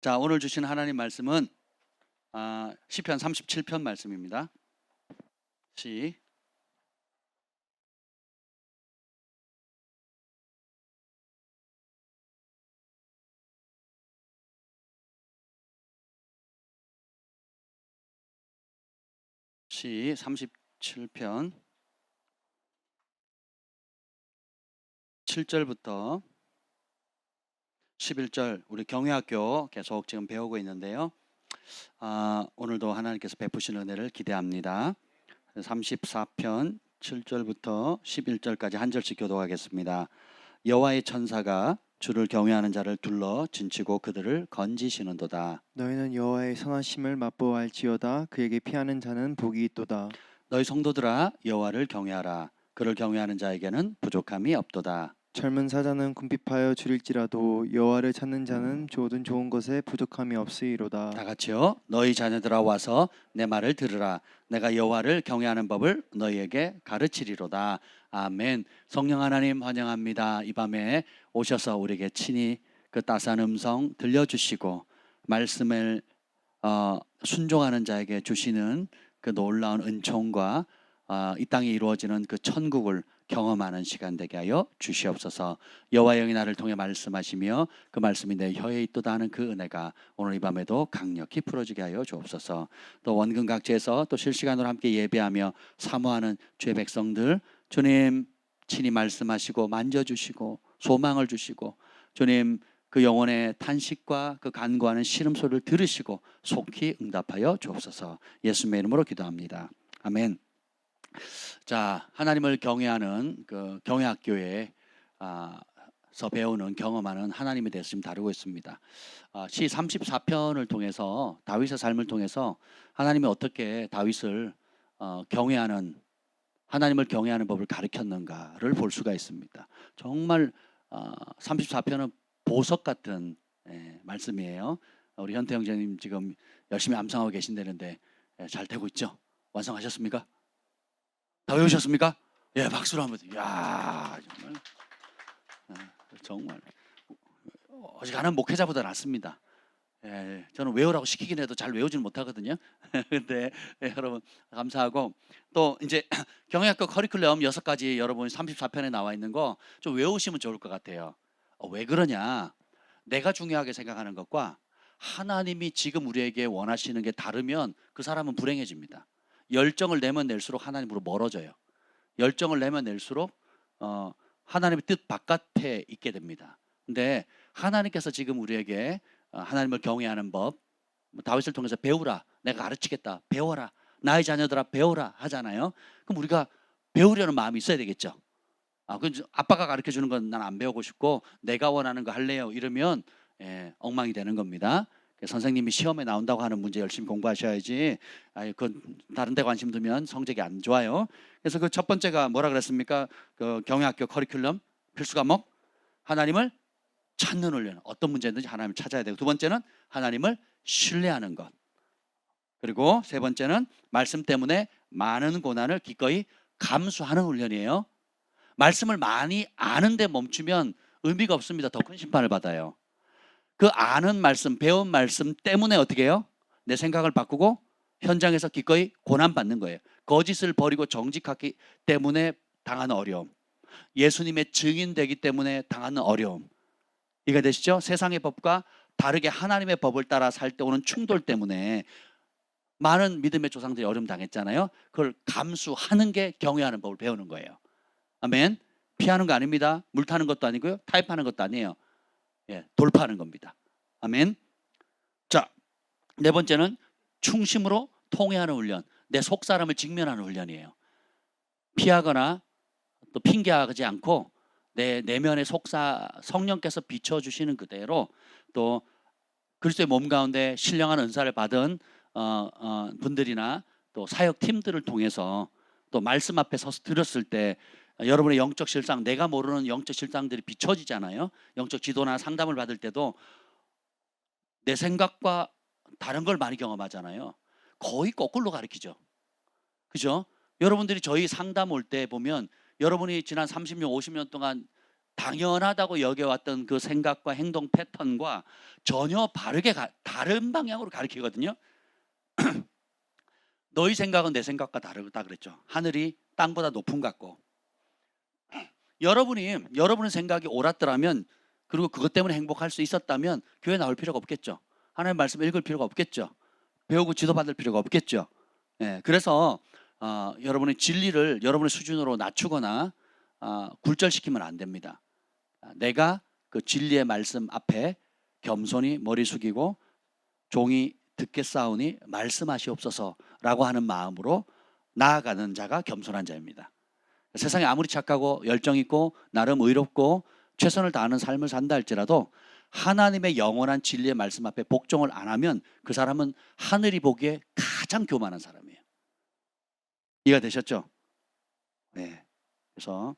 자, 오늘 주신 하나님 말씀은 시편 37편 말씀입니다. 시 37편 7절부터 11절 우리 경외학교 계속 지금 배우고 있는데요. 오늘도 하나님께서 베푸시는 은혜를 기대합니다. 34편 7절부터 11절까지 한 절씩 교독하겠습니다. 여호와의 천사가 주를 경외하는 자를 둘러 진치고 그들을 건지시는도다. 너희는 여호와의 선하심을 맛보아할지어다. 그에게 피하는 자는 복이 있도다. 너희 성도들아 여호와를 경외하라. 그를 경외하는 자에게는 부족함이 없도다. 젊은 사자는 궁핍하여 줄일지라도 여호와를 찾는 자는 모든 좋은 것에 부족함이 없으리로다. 다 같이요. 너희 자녀들아 와서 내 말을 들으라. 내가 여호와를 경외하는 법을 너희에게 가르치리로다. 아멘. 성령 하나님 환영합니다. 이 밤에 오셔서 우리에게 친히 그 따스한 음성 들려주시고 말씀을 순종하는 자에게 주시는 그 놀라운 은총과 이 땅에 이루어지는 그 천국을 경험하는 시간 되게 하여 주시옵소서. 여호와의 영이 나를 통해 말씀하시며 그 말씀이 내 혀에 있도다 하는 그 은혜가 오늘 이 밤에도 강력히 풀어지게 하여 주옵소서. 또 원근 각지에서 또 실시간으로 함께 예배하며 사모하는 주의 백성들, 주님 친히 말씀하시고 만져주시고 소망을 주시고 주님 그 영혼의 탄식과 그 간구하는 신음소리를 들으시고 속히 응답하여 주옵소서. 예수님의 이름으로 기도합니다. 아멘. 자, 하나님을 경외하는 그 경외학교에 서 배우는 경험하는 하나님에 대해서 지금 다루고 있습니다. 시 34편을 통해서 다윗의 삶을 통해서 하나님이 어떻게 다윗을 경외하는 하나님을 경외하는 법을 가르쳤는가를 볼 수가 있습니다. 정말 34편은 보석 같은 말씀이에요. 우리 현태 형제님 지금 열심히 암송하고 계신다는데 잘 되고 있죠? 완성하셨습니까? 다 외우셨습니까? 예, 박수로 한번. 야, 정말 어지간한 목회자보다 낫습니다. 예, 저는 외우라고 시키긴 해도 잘 외우지는 못하거든요. 근데 여러분 감사하고 또 이제 경영학교 커리큘럼 6가지 여러분 34편에 나와 있는 거 좀 외우시면 좋을 것 같아요. 왜 그러냐? 내가 중요하게 생각하는 것과 하나님이 지금 우리에게 원하시는 게 다르면 그 사람은 불행해집니다. 열정을 내면 낼수록 하나님으로 멀어져요. 열정을 내면 낼수록 하나님의 뜻 바깥에 있게 됩니다. 근데 하나님께서 지금 우리에게 하나님을 경외하는 법, 다윗을 통해서 배우라, 내가 가르치겠다, 배워라, 나의 자녀들아 배워라 하잖아요. 그럼 우리가 배우려는 마음이 있어야 되겠죠. 아빠가 가르쳐 주는 건 난 안 배우고 싶고 내가 원하는 거 할래요 이러면 엉망이 되는 겁니다. 선생님이 시험에 나온다고 하는 문제 열심히 공부하셔야지. 그건 다른 데 관심 두면 성적이 안 좋아요. 그래서 그 첫 번째가 뭐라 그랬습니까? 그 경영학교 커리큘럼 필수 과목 하나님을 찾는 훈련. 어떤 문제든지 하나님을 찾아야 되고, 두 번째는 하나님을 신뢰하는 것. 그리고 세 번째는 말씀 때문에 많은 고난을 기꺼이 감수하는 훈련이에요. 말씀을 많이 아는데 멈추면 의미가 없습니다. 더 큰 심판을 받아요. 그 아는 말씀, 배운 말씀 때문에 어떻게 해요? 내 생각을 바꾸고 현장에서 기꺼이 고난받는 거예요. 거짓을 버리고 정직하기 때문에 당하는 어려움, 예수님의 증인되기 때문에 당하는 어려움, 이해가 되시죠? 세상의 법과 다르게 하나님의 법을 따라 살 때 오는 충돌 때문에 많은 믿음의 조상들이 어려움 당했잖아요. 그걸 감수하는 게 경외하는 법을 배우는 거예요. 아멘. 피하는 거 아닙니다. 물 타는 것도 아니고요, 타협하는 것도 아니에요. 돌파하는 겁니다. 아멘. 자, 네 번째는 충심으로 통회하는 훈련. 내 속사람을 직면하는 훈련이에요. 피하거나 또 핑계하지 않고 내 내면의 성령께서 비춰주시는 그대로 또 그리스도의 몸 가운데 신령한 은사를 받은 분들이나 또 사역 팀들을 통해서 또 말씀 앞에 서서 들었을 때 여러분의 영적 실상, 내가 모르는 영적 실상들이 비춰지잖아요. 영적 지도나 상담을 받을 때도 내 생각과 다른 걸 많이 경험하잖아요. 거의 거꾸로 가르치죠. 그죠? 여러분들이 저희 상담 올 때 보면 여러분이 지난 30년, 50년 동안 당연하다고 여겨왔던 그 생각과 행동 패턴과 전혀 다른 방향으로 가르치거든요. 너희 생각은 내 생각과 다르다 그랬죠. 하늘이 땅보다 높은 것 같고. 여러분의 생각이 옳았더라면, 그리고 그것 때문에 행복할 수 있었다면 교회 나올 필요가 없겠죠. 하나님의 말씀 읽을 필요가 없겠죠. 배우고 지도받을 필요가 없겠죠. 예, 그래서 여러분의 진리를 여러분의 수준으로 낮추거나 굴절시키면 안 됩니다. 내가 그 진리의 말씀 앞에 겸손히 머리 숙이고 종이 듣겠사오니 말씀하시옵소서라고 하는 마음으로 나아가는 자가 겸손한 자입니다. 세상에 아무리 착하고 열정 있고 나름 의롭고 최선을 다하는 삶을 산다 할지라도 하나님의 영원한 진리의 말씀 앞에 복종을 안 하면 그 사람은 하늘이 보기에 가장 교만한 사람이에요. 이해가 되셨죠? 네. 그래서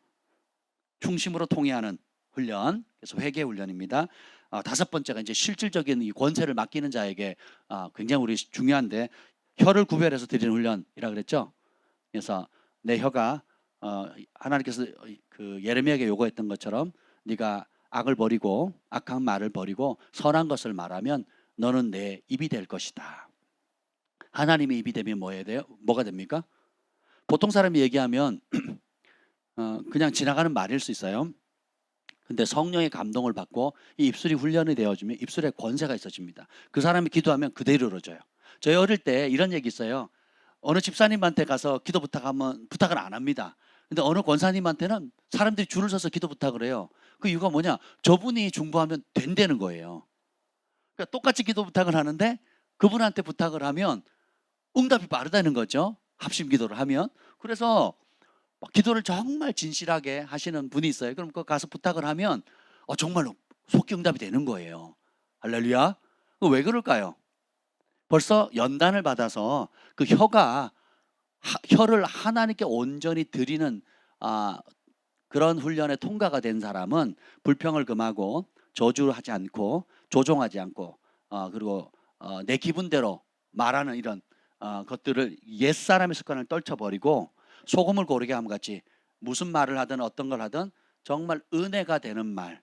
중심으로 통해하는 훈련, 그래서 회개 훈련입니다. 다섯 번째가 이제 실질적인 이 권세를 맡기는 자에게 굉장히 우리 중요한데, 혀를 구별해서 드리는 훈련이라 그랬죠. 그래서 내 혀가 하나님께서 그 예레미야에게 요구했던 것처럼 네가 악을 버리고 악한 말을 버리고 선한 것을 말하면 너는 내 입이 될 것이다. 하나님의 입이 되면 뭐가 됩니까? 보통 사람이 얘기하면 그냥 지나가는 말일 수 있어요. 근데 성령의 감동을 받고 이 입술이 훈련이 되어지면 입술에 권세가 있어집니다. 그 사람이 기도하면 그대로 이루어져요. 저희 어릴 때 이런 얘기 있어요. 어느 집사님한테 가서 기도 부탁하면 부탁을 안 합니다. 근데 어느 권사님한테는 사람들이 줄을 서서 기도 부탁을 해요. 그 이유가 뭐냐? 저분이 중보하면 된다는 거예요. 그러니까 똑같이 기도 부탁을 하는데 그분한테 부탁을 하면 응답이 빠르다는 거죠. 합심 기도를 하면. 그래서 기도를 정말 진실하게 하시는 분이 있어요. 그럼 그 가서 부탁을 하면 정말로 속기 응답이 되는 거예요. 할렐루야. 왜 그럴까요? 벌써 연단을 받아서 그 혀를 하나님께 온전히 드리는 그런 훈련에 통과가 된 사람은 불평을 금하고 저주를 하지 않고 조종하지 않고 그리고 내 기분대로 말하는 이런 것들을 옛사람의 습관을 떨쳐버리고 소금을 고르게 함 같이 무슨 말을 하든 어떤 걸 하든 정말 은혜가 되는 말,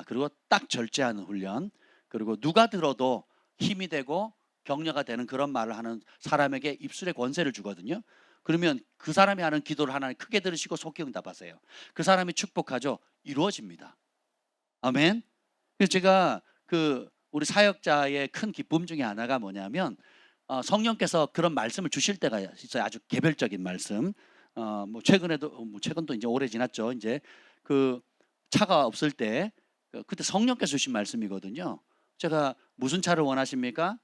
그리고 딱 절제하는 훈련, 그리고 누가 들어도 힘이 되고 격려가 되는 그런 말을 하는 사람에게 입술의 권세를 주거든요. 그러면 그 사람이 하는 기도를 하나님 크게 들으시고 속히 응답하세요. 그 사람이 축복하죠. 이루어집니다. 아멘. 그래서 제가 우리 사역자의 큰 기쁨 중에 하나가 뭐냐면 성령께서 그런 말씀을 주실 때가 있어요. 아주 개별적인 말씀. 뭐 최근도 이제 오래 지났죠. 이제 그 차가 없을 때 그때 성령께서 주신 말씀이거든요. 제가 무슨 차를 원하십니까?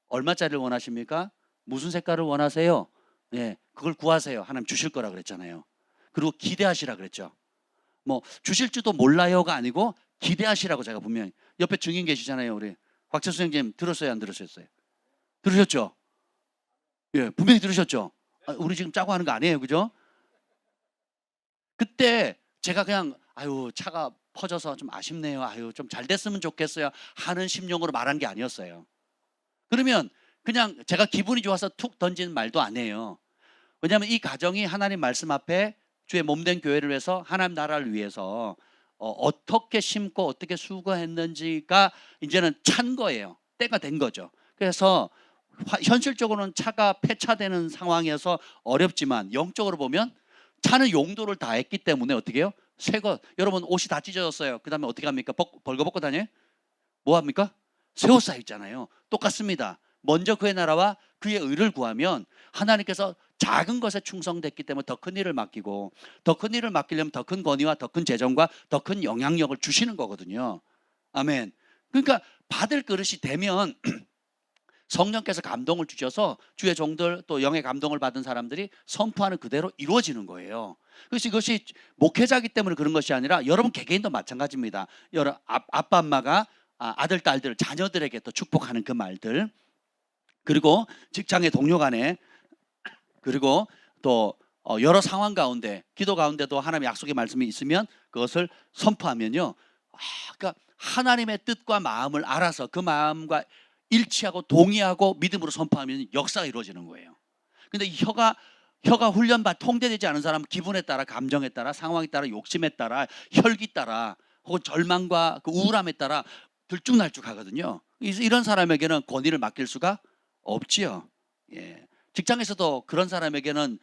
얼마짜리를 원하십니까? 무슨 색깔을 원하세요? 네, 그걸 구하세요. 하나님 주실 거라 그랬잖아요. 그리고 기대하시라 그랬죠. 뭐 주실지도 몰라요가 아니고 기대하시라고 제가 분명히. 옆에 증인 계시잖아요. 우리 곽철수 형님 들었어요, 안 들으셨어요? 들으셨죠? 예, 분명히 들으셨죠? 우리 지금 짜고 하는 거 아니에요, 그죠? 그때 제가 그냥 차가 퍼져서 좀 아쉽네요. 좀 잘 됐으면 좋겠어요 하는 심령으로 말한 게 아니었어요. 그러면 그냥 제가 기분이 좋아서 툭 던진 말도 아니에요. 왜냐하면 이 가정이 하나님 말씀 앞에 주의 몸된 교회를 위해서 하나님 나라를 위해서 어떻게 심고 어떻게 수고했는지가 이제는 찬 거예요. 때가 된 거죠. 그래서 현실적으로는 차가 폐차되는 상황에서 어렵지만 영적으로 보면 차는 용도를 다했기 때문에 어떻게 해요? 새거 여러분 옷이 다 찢어졌어요. 그 다음에 어떻게 합니까? 벌거벗고 다녀요? 뭐 합니까? 새 옷 사입잖아요. 똑같습니다. 먼저 그의 나라와 그의 의를 구하면 하나님께서 작은 것에 충성됐기 때문에 더 큰 일을 맡기고, 더 큰 일을 맡기려면 더 큰 권위와 더 큰 재정과 더 큰 영향력을 주시는 거거든요. 아멘. 그러니까 받을 그릇이 되면 성령께서 감동을 주셔서 주의 종들 또 영의 감동을 받은 사람들이 선포하는 그대로 이루어지는 거예요. 그래서 이것이 목회자이기 때문에 그런 것이 아니라 여러분 개개인도 마찬가지입니다. 여러 아빠 엄마가 아들 딸들 자녀들에게 또 축복하는 그 말들, 그리고 직장의 동료 간에, 그리고 또 여러 상황 가운데 기도 가운데도 하나님의 약속의 말씀이 있으면 그것을 선포하면요, 그러니까 하나님의 뜻과 마음을 알아서 그 마음과 일치하고 동의하고 믿음으로 선포하면 역사가 이루어지는 거예요. 근데 이 혀가 혀가 훈련받 통제되지 않은 사람은 기분에 따라, 감정에 따라, 상황에 따라, 욕심에 따라, 혈기 따라, 혹은 절망과 그 우울함에 따라 들쭉날쭉하거든요. 이런 사람에게는 권위를 맡길 수가 없지요. 예. 직장에서도 그런 사람에게는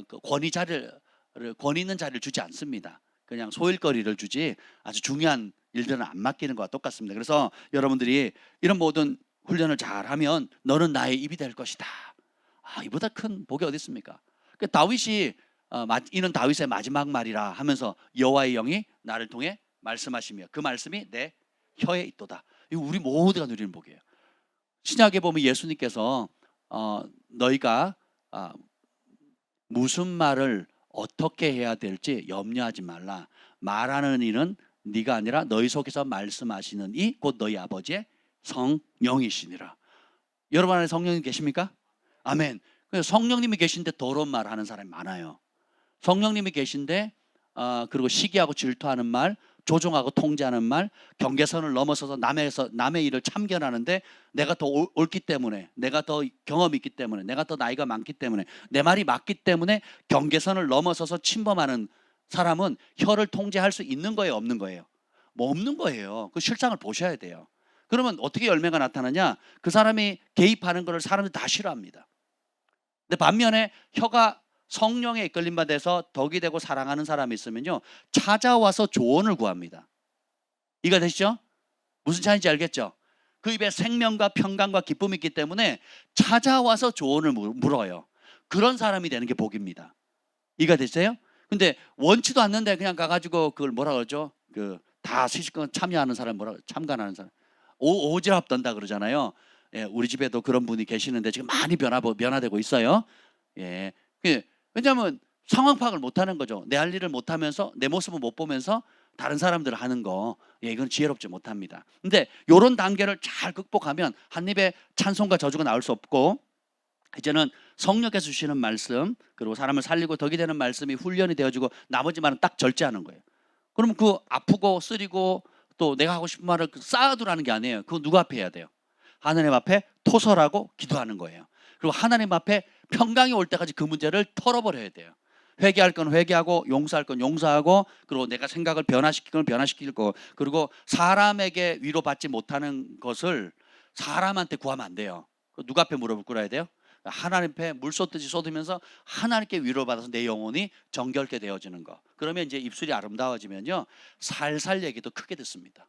그 권위 있는 자리를 주지 않습니다. 그냥 소일거리를 주지 아주 중요한 일들은 안 맡기는 것과 똑같습니다. 그래서 여러분들이 이런 모든 훈련을 잘하면 너는 나의 입이 될 것이다. 이보다 큰 복이 어디 있습니까? 그 다윗이 이는 다윗의 마지막 말이라 하면서 여호와의 영이 나를 통해 말씀하시며 그 말씀이 내 혀에 있도다. 이거 우리 모두가 누리는 복이에요. 신약에 보면 예수님께서 너희가 무슨 말을 어떻게 해야 될지 염려하지 말라. 말하는 이는 네가 아니라 너희 속에서 말씀하시는 이 곧 너희 아버지의 성령이시니라. 여러분 안에 성령님 계십니까? 아멘. 성령님이 계신데 더러운 말 하는 사람이 많아요. 성령님이 계신데 그리고 시기하고 질투하는 말, 조종하고 통제하는 말, 경계선을 넘어서서 남의 일을 참견하는데 내가 더 옳기 때문에, 내가 더 경험이 있기 때문에, 내가 더 나이가 많기 때문에, 내 말이 맞기 때문에 경계선을 넘어서서 침범하는 사람은 혀를 통제할 수 있는 거예요, 없는 거예요? 뭐 없는 거예요. 그 실상을 보셔야 돼요. 그러면 어떻게 열매가 나타나냐? 그 사람이 개입하는 것을 사람들이 다 싫어합니다. 근데 반면에 혀가 성령에 이끌림 받아서 덕이 되고 사랑하는 사람이 있으면요, 찾아와서 조언을 구합니다. 이해가 되시죠? 무슨 차이인지 알겠죠? 그 입에 생명과 평강과 기쁨이 있기 때문에 찾아와서 조언을 물어요. 그런 사람이 되는 게 복입니다. 이해가 되세요? 근데 원치도 않는데 그냥 가가지고 그걸 뭐라 그러죠? 다 시식권 참여하는 사람, 참관하는 사람, 오지랖 떤다 그러잖아요. 예, 우리 집에도 그런 분이 계시는데 지금 많이 변화되고 있어요. 예, 왜냐하면 상황 파악을 못하는 거죠. 내 할 일을 못하면서, 내 모습을 못 보면서 다른 사람들 하는 거, 이건 지혜롭지 못합니다. 근데 이런 단계를 잘 극복하면 한 입에 찬송과 저주가 나올 수 없고, 이제는 성령께서 주시는 말씀, 그리고 사람을 살리고 덕이 되는 말씀이 훈련이 되어지고 나머지 말은 딱 절제하는 거예요. 그러면 그 아프고 쓰리고 또 내가 하고 싶은 말을 쌓아두라는 게 아니에요. 그거 누구 앞에 해야 돼요? 하나님 앞에 토설하고 기도하는 거예요. 그리고 하나님 앞에 평강이 올 때까지 그 문제를 털어버려야 돼요. 회개할 건 회개하고, 용서할 건 용서하고, 그리고 내가 생각을 변화시킬 건 변화시키고, 그리고 사람에게 위로받지 못하는 것을 사람한테 구하면 안 돼요. 누구 앞에 무릎을 꿇어야 돼요? 하나님 앞에 물 쏟듯이 쏟으면서 하나님께 위로받아서 내 영혼이 정결케 되어지는 거. 그러면 이제 입술이 아름다워지면요, 살살 얘기도 크게 듣습니다.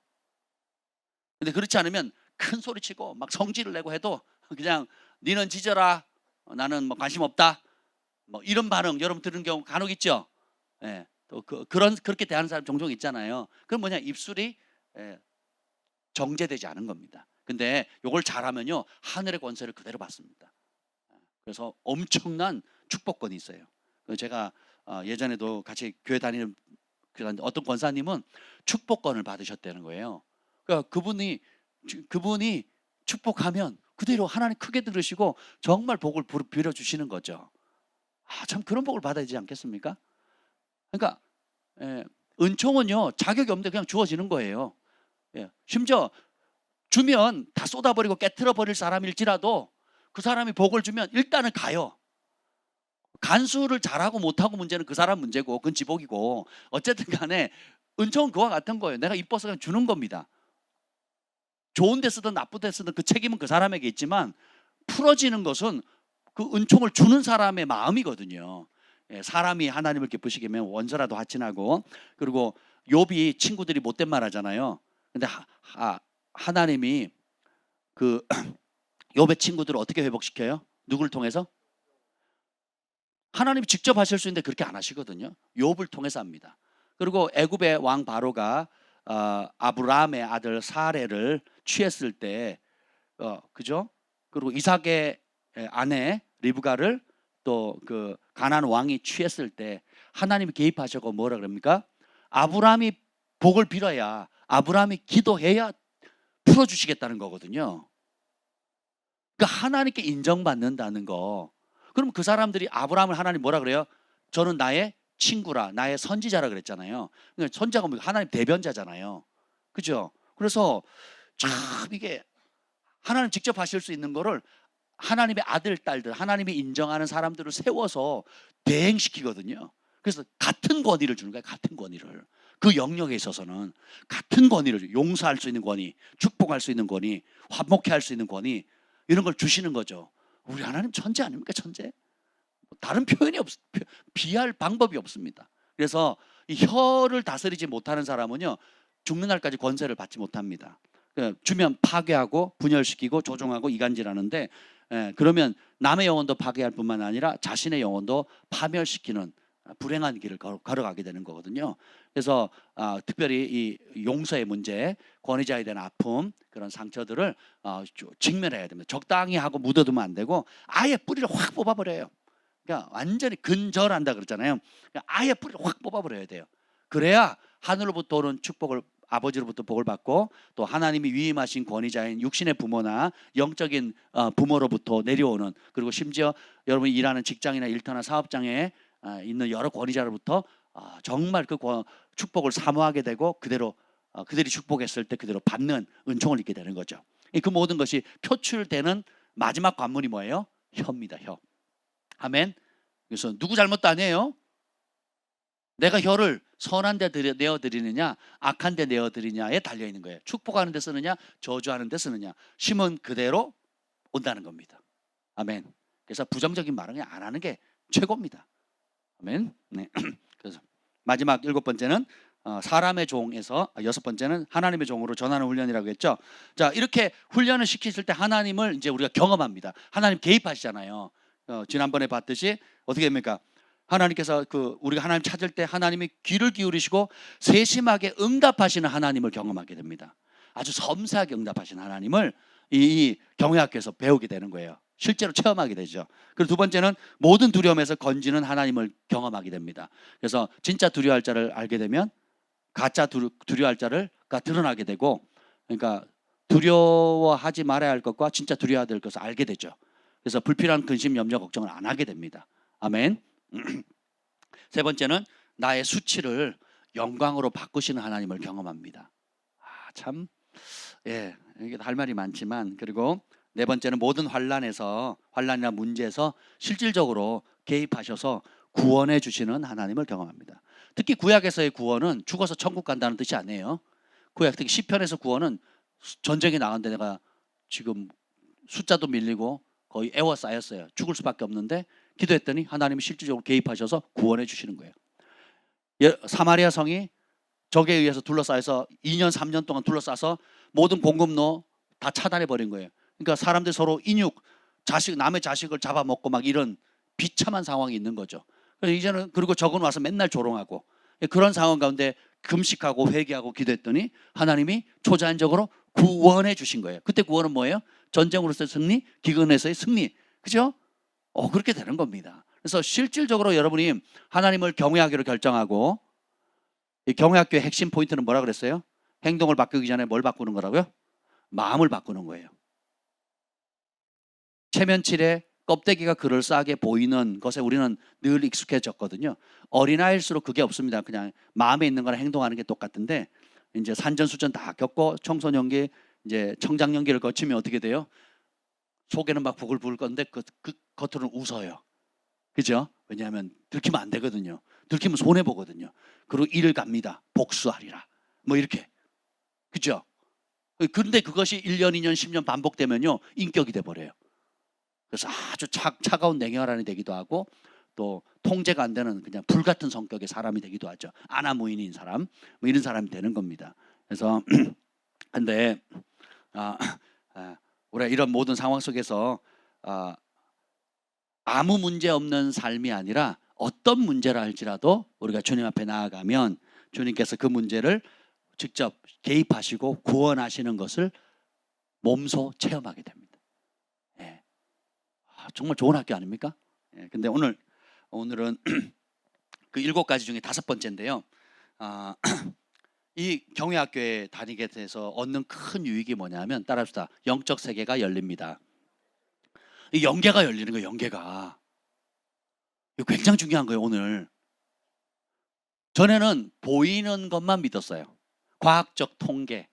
근데 그렇지 않으면 큰 소리치고 막 성질을 내고 해도 그냥 니는 짖어라, 나는 뭐 관심 없다, 뭐 이런 반응 여러분 들은 경우 간혹 있죠. 예, 또 그렇게 대하는 사람 종종 있잖아요. 그럼 뭐냐, 입술이 정제되지 않은 겁니다. 근데 이걸 잘하면요, 하늘의 권세를 그대로 받습니다. 그래서 엄청난 축복권이 있어요. 제가 예전에도 같이 교회 다니는 어떤 권사님은 축복권을 받으셨다는 거예요. 그러니까 그분이 축복하면 그대로 하나님 크게 들으시고 정말 복을 빌어주시는 거죠. 참 그런 복을 받아야 되지 않겠습니까? 그러니까 은총은요, 자격이 없는데 그냥 주어지는 거예요. 심지어 주면 다 쏟아버리고 깨트려 버릴 사람일지라도 그 사람이 복을 주면 일단은 가요. 간수를 잘하고 못하고 문제는 그 사람 문제고, 그건 지복이고, 어쨌든 간에 은총은 그와 같은 거예요. 내가 이뻐서 그냥 주는 겁니다. 좋은 데 쓰든 나쁜 데 쓰든 그 책임은 그 사람에게 있지만, 풀어지는 것은 그 은총을 주는 사람의 마음이거든요. 사람이 하나님을 기쁘시게 하면 원수라도 하친하고, 그리고 욥이 친구들이 못된 말 하잖아요. 근데 하나님이 그 욥의 친구들을 어떻게 회복시켜요? 누구를 통해서? 하나님이 직접 하실 수 있는데 그렇게 안 하시거든요. 욥을 통해서 합니다. 그리고 애굽의 왕 바로가 아브라함의 아들 사레를 취했을 때, 그죠? 그리고 이삭의 아내 리브가를 또 그 가나안 왕이 취했을 때 하나님이 개입하셔고 뭐라 그럽니까? 아브라함이 복을 빌어야, 아브라함이 기도해야 풀어주시겠다는 거거든요. 그러니까 하나님께 인정받는다는 거. 그럼 그 사람들이 아브라함을 하나님 뭐라 그래요? 저는 나의 친구라, 나의 선지자라 그랬잖아요. 그러니까 선지자가 하나님 대변자잖아요. 그죠? 그래서 참 이게 하나님 직접 하실 수 있는 거를 하나님의 아들, 딸들, 하나님이 인정하는 사람들을 세워서 대행시키거든요. 그래서 같은 권위를 주는 거예요. 같은 권위를. 그 영역에 있어서는 같은 권위를 줘요. 용서할 수 있는 권위, 축복할 수 있는 권위, 화목해 할 수 있는 권위, 이런 걸 주시는 거죠. 우리 하나님 천재 아닙니까? 천재. 다른 표현이 비할 방법이 없습니다. 그래서 이 혀를 다스리지 못하는 사람은요, 죽는 날까지 권세를 받지 못합니다. 주면 파괴하고 분열시키고 조종하고 이간질하는데, 그러면 남의 영혼도 파괴할 뿐만 아니라 자신의 영혼도 파멸시키는 불행한 길을 걸어가게 되는 거거든요. 그래서 특별히 이 용서의 문제, 권위자에 대한 아픔, 그런 상처들을 직면해야 됩니다. 적당히 하고 묻어두면 안 되고 아예 뿌리를 확 뽑아버려요. 그러니까 완전히 근절한다 그러잖아요. 그러니까 아예 뿌리를 확 뽑아버려야 돼요. 그래야 하늘로부터 오는 축복을, 아버지로부터 복을 받고, 또 하나님이 위임하신 권위자인 육신의 부모나 영적인 부모로부터 내려오는, 그리고 심지어 여러분이 일하는 직장이나 일터나 사업장에 있는 여러 권위자로부터 정말 그 축복을 사모하게 되고, 그대로 그들이 축복했을 때 그대로 받는 은총을 입게 되는 거죠. 그 모든 것이 표출되는 마지막 관문이 뭐예요? 혀입니다. 혀. 아멘. 그래서 누구 잘못도 아니에요. 내가 혀를 선한 데 내어드리느냐 악한 데 내어드리냐에 달려있는 거예요. 축복하는 데 쓰느냐 저주하는 데 쓰느냐, 심은 그대로 온다는 겁니다. 아멘. 그래서 부정적인 말은 그냥 안 하는 게 최고입니다. 아멘. 네. 그래서 마지막 7번째는 사람의 종에서, 6번째는 하나님의 종으로 전하는 훈련이라고 했죠. 자, 이렇게 훈련을 시키실 때 하나님을 이제 우리가 경험합니다. 하나님 개입하시잖아요. 지난번에 봤듯이 어떻게 됩니까? 하나님께서 우리가 하나님 찾을 때 하나님이 귀를 기울이시고 세심하게 응답하시는 하나님을 경험하게 됩니다. 아주 섬세하게 응답하시는 하나님을 이 경외학교에서 배우게 되는 거예요. 실제로 체험하게 되죠. 그리고 두 번째는 모든 두려움에서 건지는 하나님을 경험하게 됩니다. 그래서 진짜 두려워할 자를 알게 되면 가짜 두려워할 자가 드러나게 되고, 그러니까 두려워하지 말아야 할 것과 진짜 두려워해야 될 것을 알게 되죠. 그래서 불필요한 근심, 염려, 걱정을 안 하게 됩니다. 아멘. 세 번째는 나의 수치를 영광으로 바꾸시는 하나님을 경험합니다. 참, 이게 할 말이 많지만, 그리고 네 번째는 모든 환난이나 문제에서 실질적으로 개입하셔서 구원해 주시는 하나님을 경험합니다. 특히 구약에서의 구원은 죽어서 천국 간다는 뜻이 아니에요. 구약 특히 시편에서 구원은 전쟁에 나갔는데 내가 지금 숫자도 밀리고 거의 애워싸였어요. 죽을 수밖에 없는데 기도했더니 하나님이 실질적으로 개입하셔서 구원해 주시는 거예요. 사마리아 성이 적에 의해서 둘러싸여서 2년 3년 동안 둘러싸서 모든 공급로 다 차단해 버린 거예요. 그러니까 사람들 서로 남의 자식을 잡아먹고 막 이런 비참한 상황이 있는 거죠. 그래서 이제는, 그리고 적은 와서 맨날 조롱하고, 그런 상황 가운데 금식하고 회개하고 기도했더니 하나님이 초자연적으로 구원해 주신 거예요. 그때 구원은 뭐예요? 전쟁으로서의 승리, 기근에서의 승리. 그죠? 그렇게 되는 겁니다. 그래서 실질적으로 여러분이 하나님을 경외하기로 결정하고, 이 경외학교의 핵심 포인트는 뭐라 그랬어요? 행동을 바꾸기 전에 뭘 바꾸는 거라고요? 마음을 바꾸는 거예요. 체면칠에 껍데기가 그럴싸하게 보이는 것에 우리는 늘 익숙해졌거든요. 어린아이일수록 그게 없습니다. 그냥 마음에 있는 거랑 행동하는 게 똑같은데, 이제 산전수전 다 겪고 청소년기, 이제 청장년기를 거치면 어떻게 돼요? 속에는 막 부글부글 껐는데 그 겉으로는 웃어요. 그죠? 왜냐하면 들키면 안 되거든요. 들키면 손해 보거든요. 그리고 이를 갑니다. 복수하리라. 뭐 이렇게. 그죠? 그런데 그것이 1년, 2년, 10년 반복되면요, 인격이 돼버려요. 그래서 아주 차가운 냉혈한이 되기도 하고, 또 통제가 안 되는 그냥 불같은 성격의 사람이 되기도 하죠. 아나무인인 사람, 뭐 이런 사람이 되는 겁니다. 그래서 근데 우리가 이런 모든 상황 속에서 아무 문제 없는 삶이 아니라 어떤 문제라 할지라도 우리가 주님 앞에 나아가면 주님께서 그 문제를 직접 개입하시고 구원하시는 것을 몸소 체험하게 됩니다. 정말 좋은 학교 아닙니까? 근데 오늘은 그 7가지 중에 5번째인데요. 이 경외학교에 다니게 돼서 얻는 큰 유익이 뭐냐면, 따라합시다. 영적 세계가 열립니다. 이 영계가 열리는 거예요. 영계가. 이거 굉장히 중요한 거예요. 오늘 전에는 보이는 것만 믿었어요. 과학적 통계,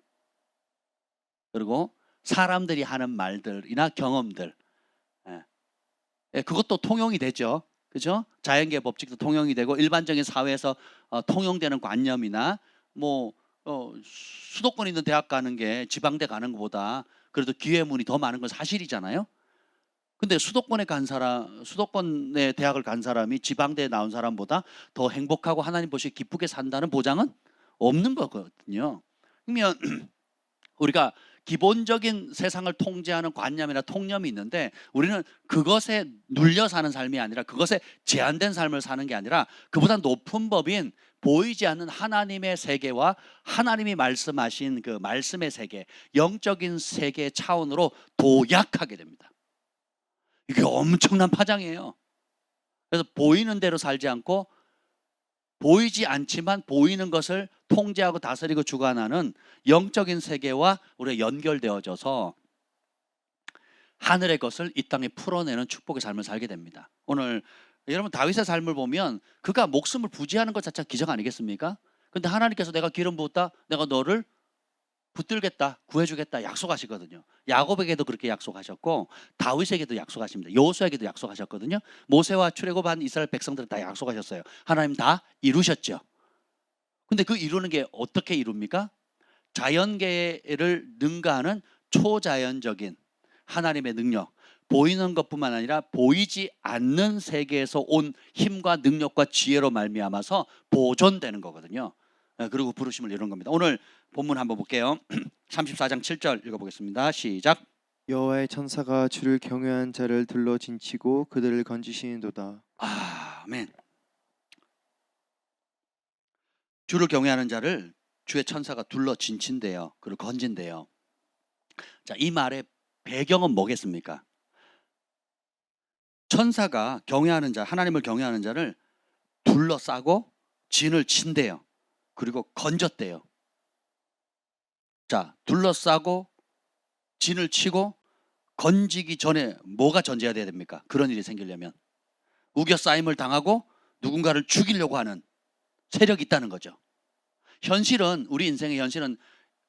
그리고 사람들이 하는 말들이나 경험들, 예, 그것도 통용이 되죠. 그죠? 자연계의 법칙도 통용이 되고 일반적인 사회에서 통용되는 관념이나 뭐 수도권 있는 대학 가는 게 지방대 가는 것보다 그래도 기회문이 더 많은 건 사실이잖아요. 근데 수도권의 대학을 간 사람이 지방대에 나온 사람보다 더 행복하고 하나님 보시기에 기쁘게 산다는 보장은 없는 거거든요. 그러면 우리가 기본적인 세상을 통제하는 관념이나 통념이 있는데 우리는 그것에 눌려 사는 삶이 아니라 그것에 제한된 삶을 사는 게 아니라 그보다 높은 법인 보이지 않는 하나님의 세계와 하나님이 말씀하신 그 말씀의 세계, 영적인 세계의 차원으로 도약하게 됩니다. 이게 엄청난 파장이에요. 그래서 보이는 대로 살지 않고 보이지 않지만 보이는 것을 통제하고 다스리고 주관하는 영적인 세계와 우리가 연결되어져서 하늘의 것을 이 땅에 풀어내는 축복의 삶을 살게 됩니다. 오늘 여러분 다윗의 삶을 보면 그가 목숨을 부지하는 것 자체가 기적 아니겠습니까? 근데 하나님께서 내가 기름 부었다, 내가 너를 붙들겠다, 구해주겠다 약속하시거든요. 야곱에게도 그렇게 약속하셨고 다윗에게도 약속하십니다. 여호수아에게도 약속하셨거든요. 모세와 출애굽한 이스라엘 백성들은 다 약속하셨어요. 하나님 다 이루셨죠. 근데 그 이루는 게 어떻게 이룹니까? 자연계를 능가하는 초자연적인 하나님의 능력, 보이는 것뿐만 아니라 보이지 않는 세계에서 온 힘과 능력과 지혜로 말미암아서 보존되는 거거든요. 그리고 부르심을 이룬 겁니다. 오늘 본문 한번 볼게요. 34장 7절 읽어보겠습니다. 시작. 여호와의 천사가 주를 경외한 자를 둘러 진치고 그들을 건지시는도다. 아멘. 주를 경외하는 자를 주의 천사가 둘러 진친대요. 그를 건진대요. 자, 이 말의 배경은 뭐겠습니까? 천사가 경외하는 자, 하나님을 경외하는 자를 둘러싸고 진을 친대요. 그리고 건졌대요. 자, 둘러싸고 진을 치고 건지기 전에 뭐가 전제가 돼야 됩니까? 그런 일이 생기려면 우겨싸임을 당하고 누군가를 죽이려고 하는 세력이 있다는 거죠. 현실은 우리 인생의 현실은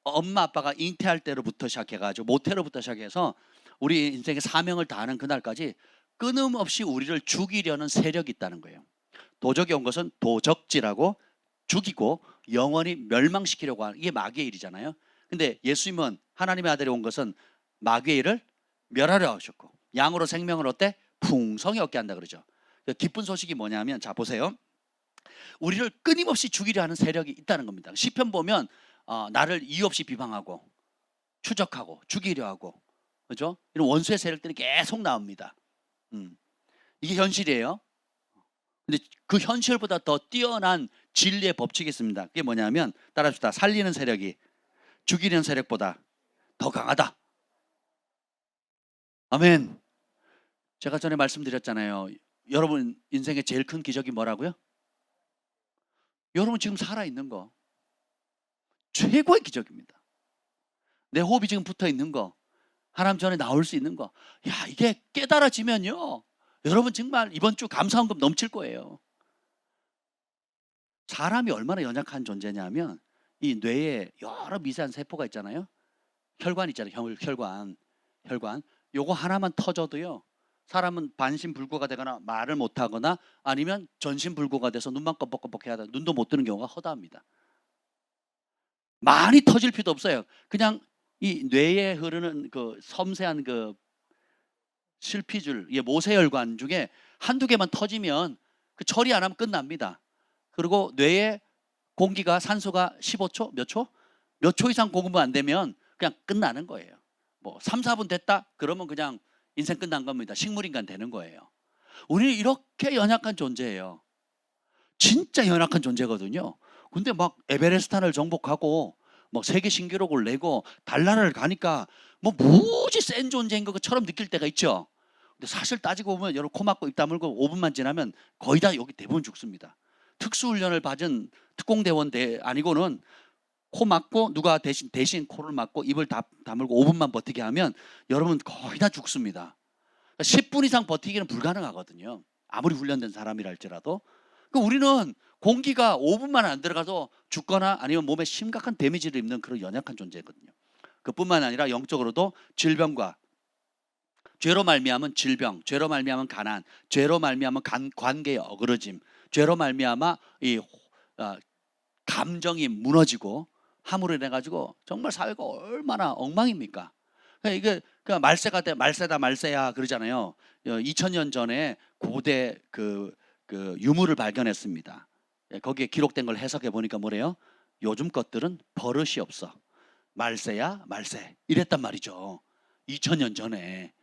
엄마 아빠가 잉태할 때로부터 시작해가지고 모태로부터 시작해서 우리 인생의 사명을 다하는 그날까지 끊임없이 우리를 죽이려는 세력이 있다는 거예요. 도적이 온 것은 도적질하고 죽이고 영원히 멸망시키려고 하는 이게 마귀의 일이잖아요. 근데 예수님은 하나님의 아들이 온 것은 마귀의 일을 멸하려 하셨고 양으로 생명을 얻되 풍성히 얻게 한다 그러죠. 기쁜 소식이 뭐냐면 자 보세요. 우리를 끊임없이 죽이려 하는 세력이 있다는 겁니다. 시편 보면 나를 이유 없이 비방하고 추적하고 죽이려 하고 그죠? 이런 원수의 세력들이 계속 나옵니다. 이게 현실이에요. 근데 그 현실보다 더 뛰어난 진리의 법칙이 있습니다. 그게 뭐냐면 따라합시다. 살리는 세력이 죽이는 세력보다 더 강하다. 아멘. 제가 전에 말씀드렸잖아요. 여러분 인생의 제일 큰 기적이 뭐라고요? 여러분 지금 살아있는 거 최고의 기적입니다. 내 호흡이 지금 붙어있는 거 하나님 전에 나올 수 있는 거 야 이게 깨달아지면요 여러분 정말 이번 주 감사원금 넘칠 거예요. 사람이 얼마나 연약한 존재냐면 이 뇌에 여러 미세한 세포가 있잖아요. 혈관 있잖아요. 혈관 요거 하나만 터져도요 사람은 반신불구가 되거나 말을 못하거나 아니면 전신불구가 돼서 눈만 껌뻑껌뻑 해야 돼. 눈도 못 뜨는 경우가 허다합니다. 많이 터질 필요도 없어요. 그냥 이 뇌에 흐르는 그 섬세한 그 실피줄, 모세혈관 중에 한두 개만 터지면 그 처리 안 하면 끝납니다. 그리고 뇌에 공기가 산소가 15초, 몇 초? 몇 초 이상 공급 안 되면 그냥 끝나는 거예요. 뭐 3, 4분 됐다? 그러면 그냥 인생 끝난 겁니다. 식물인간 되는 거예요. 우리는 이렇게 연약한 존재예요. 진짜 연약한 존재거든요. 근데 막 에베레스트산을 정복하고 뭐 세계 신기록을 내고 달나라를 가니까 뭐 무지 센 존재인 것처럼 느낄 때가 있죠. 근데 사실 따지고 보면 여러분 코 막고 입 다물고 5분만 지나면 거의 다 여기 대부분 죽습니다. 특수훈련을 받은 특공대원 아니고는 코 막고 누가 대신 코를 막고 입을 다물고 5분만 버티게 하면 여러분 거의 다 죽습니다. 그러니까 10분 이상 버티기는 불가능하거든요. 아무리 훈련된 사람이라 할지라도. 그러니까 우리는 공기가 5분만 안 들어가서 죽거나 아니면 몸에 심각한 데미지를 입는 그런 연약한 존재거든요. 그뿐만 아니라 영적으로도 질병과 죄로 말미암은 질병, 죄로 말미암은 가난, 죄로 말미암은 관계의 어그러짐, 죄로 말미암아 이 감정이 무너지고 함으로 인해 가지고 정말 사회가 얼마나 엉망입니까? 이게 말세다 말세야 그러잖아요. 2000년 전에 고대 그 유물을 발견했습니다. 거기에 기록된 걸 해석해 보니까 뭐래요? 요즘 것들은 버릇이 없어. 말세야 말세 이랬단 말이죠. 2000년 전에.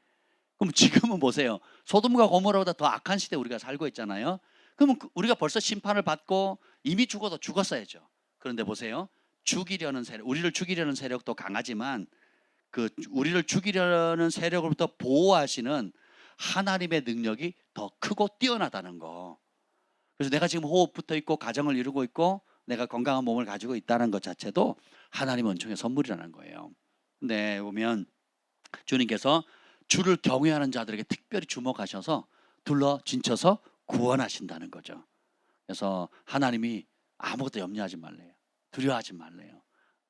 그럼 지금은 보세요. 소돔과 고모라보다 더 악한 시대에 우리가 살고 있잖아요. 그러면 우리가 벌써 심판을 받고 이미 죽어도 죽었어야죠. 그런데 보세요. 죽이려는 세력, 우리를 죽이려는 세력도 강하지만 그 우리를 죽이려는 세력으로부터 보호하시는 하나님의 능력이 더 크고 뛰어나다는 거. 그래서 내가 지금 호흡 붙어 있고 가정을 이루고 있고 내가 건강한 몸을 가지고 있다는 것 자체도 하나님의 은총의 선물이라는 거예요. 근데 보면 주님께서 주를 경외하는 자들에게 특별히 주목하셔서 둘러 진쳐서 구원하신다는 거죠. 그래서 하나님이 아무것도 염려하지 말래요. 두려워하지 말래요.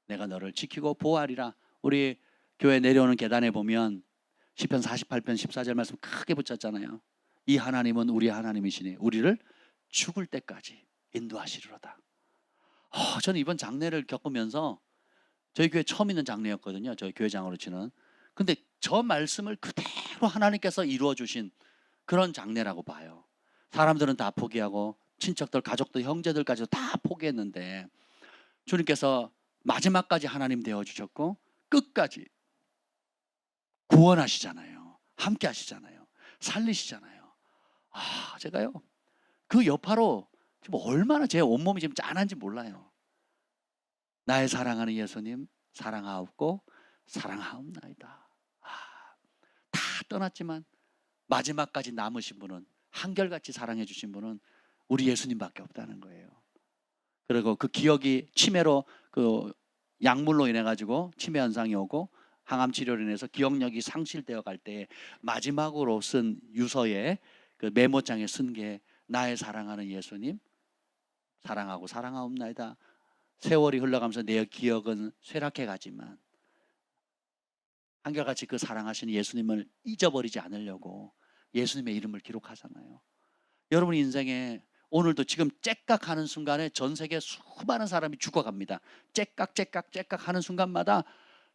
내가 너를 지키고 보호하리라. 우리 교회 내려오는 계단에 보면 시편 48편 14절 말씀 크게 붙였잖아요. 이 하나님은 우리 하나님이시니 우리를 죽을 때까지 인도하시리로다. 저는 이번 장례를 겪으면서 저희 교회 처음 있는 장례였거든요. 저희 교회장으로 치는. 근데 저 말씀을 그대로 하나님께서 이루어 주신 그런 장례라고 봐요. 사람들은 다 포기하고 친척들, 가족들, 형제들까지도 다 포기했는데 주님께서 마지막까지 하나님 되어주셨고 끝까지 구원하시잖아요. 함께 하시잖아요. 살리시잖아요. 제가요 그 여파로 지금 얼마나 제 온몸이 지금 짠한지 몰라요. 나의 사랑하는 예수님 사랑하옵고 사랑하옵나이다. 다 떠났지만 마지막까지 남으신 분은 한결같이 사랑해 주신 분은 우리 예수님밖에 없다는 거예요. 그리고 그 기억이 치매로 그 약물로 인해 가지고 치매 현상이 오고 항암 치료로 인해서 기억력이 상실되어 갈 때 마지막으로 쓴 유서에 그 메모장에 쓴 게 나의 사랑하는 예수님 사랑하고 사랑하옵나이다. 세월이 흘러가면서 내 기억은 쇠락해 가지만 한결같이 그 사랑하시는 예수님을 잊어버리지 않으려고 예수님의 이름을 기록하잖아요. 여러분 인생에 오늘도 지금 째깍하는 순간에 전 세계 수많은 사람이 죽어갑니다. 째깍 하는 순간마다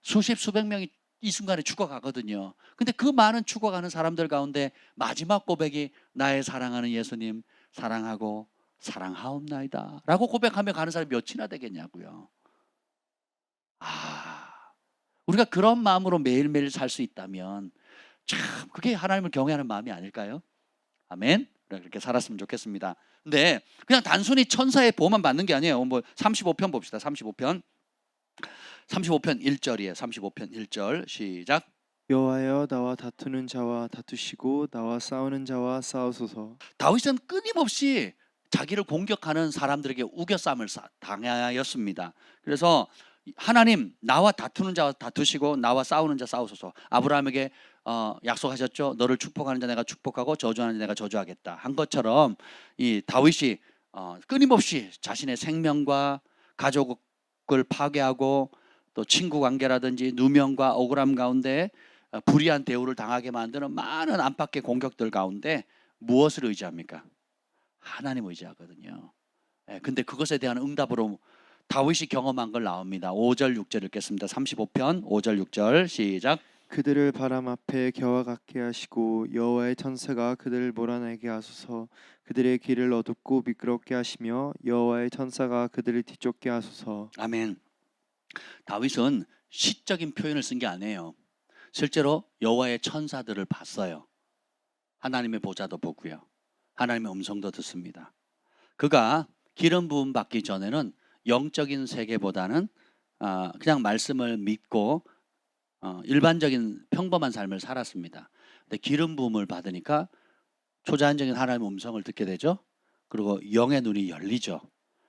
수십 수백 명이 이 순간에 죽어가거든요. 근데 그 많은 죽어가는 사람들 가운데 마지막 고백이 나의 사랑하는 예수님 사랑하고 사랑하옵나이다 라고 고백하며 가는 사람이 몇이나 되겠냐고요. 우리가 그런 마음으로 매일매일 살 수 있다면 참 그게 하나님을 경외하는 마음이 아닐까요? 아멘. 그렇게 살았으면 좋겠습니다. 근데 그냥 단순히 천사의 보호만 받는 게 아니에요. 35편 봅시다. 35편 1절이에요. 35편 1절 시작. 여호와여 나와 다투는 자와 다투시고 나와 싸우는 자와 싸우소서. 다윗은 끊임없이 자기를 공격하는 사람들에게 우겨쌈을 당하였습니다. 그래서 하나님 나와 다투는 자와 다투시고 나와 싸우는 자 싸우소서. 아브라함에게 약속하셨죠. 너를 축복하는 자 내가 축복하고 저주하는 자 내가 저주하겠다 한 것처럼 이 다윗이 끊임없이 자신의 생명과 가족을 파괴하고 또 친구 관계라든지 누명과 억울함 가운데 불의한 대우를 당하게 만드는 많은 안팎의 공격들 가운데 무엇을 의지합니까? 하나님 의지하거든요. 근데 그것에 대한 응답으로 다윗이 경험한 걸 나옵니다. 5절 6절 읽겠습니다. 35편 5절 6절 시작. 그들을 바람 앞에 겨와 같게 하시고 여호와의 천사가 그들을 몰아내게 하소서. 그들의 길을 어둡고 미끄럽게 하시며 여호와의 천사가 그들을 뒤쫓게 하소서. 아멘. 다윗은 시적인 표현을 쓴 게 아니에요. 실제로 여호와의 천사들을 봤어요. 하나님의 보좌도 보고요. 하나님의 음성도 듣습니다. 그가 기름 부음 받기 전에는 영적인 세계보다는 그냥 말씀을 믿고 일반적인 평범한 삶을 살았습니다. 근데 기름 부음을 받으니까 초자연적인 하나님의 음성을 듣게 되죠. 그리고 영의 눈이 열리죠.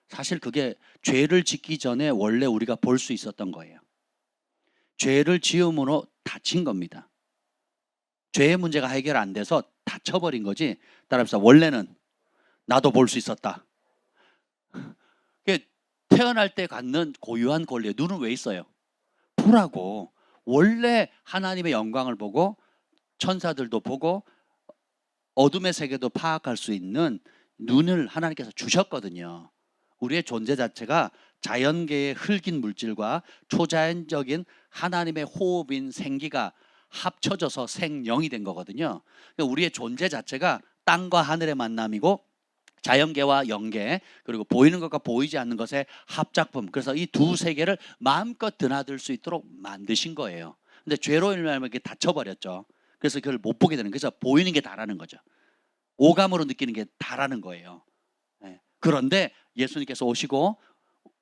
사실 그게 죄를 짓기 전에 원래 우리가 볼 수 있었던 거예요. 죄를 지음으로 다친 겁니다. 죄의 문제가 해결 안 돼서 다쳐버린 거지. 따라서 원래는 나도 볼 수 있었다. 태어날 때 갖는 고유한 권리, 눈은 왜 있어요? 보라고. 원래 하나님의 영광을 보고 천사들도 보고 어둠의 세계도 파악할 수 있는 눈을 하나님께서 주셨거든요. 우리의 존재 자체가 자연계의 흙인 물질과 초자연적인 하나님의 호흡인 생기가 합쳐져서 생명이 된 거거든요. 그러니까 우리의 존재 자체가 땅과 하늘의 만남이고 자연계와 영계, 그리고 보이는 것과 보이지 않는 것의 합작품. 그래서 이 두 세계를 마음껏 드나들 수 있도록 만드신 거예요. 근데 죄로 인하여 이게 닫혀버렸죠. 그래서 그걸 못 보게 되는, 그래서 보이는 게 다라는 거죠. 오감으로 느끼는 게 다라는 거예요. 예. 그런데 예수님께서 오시고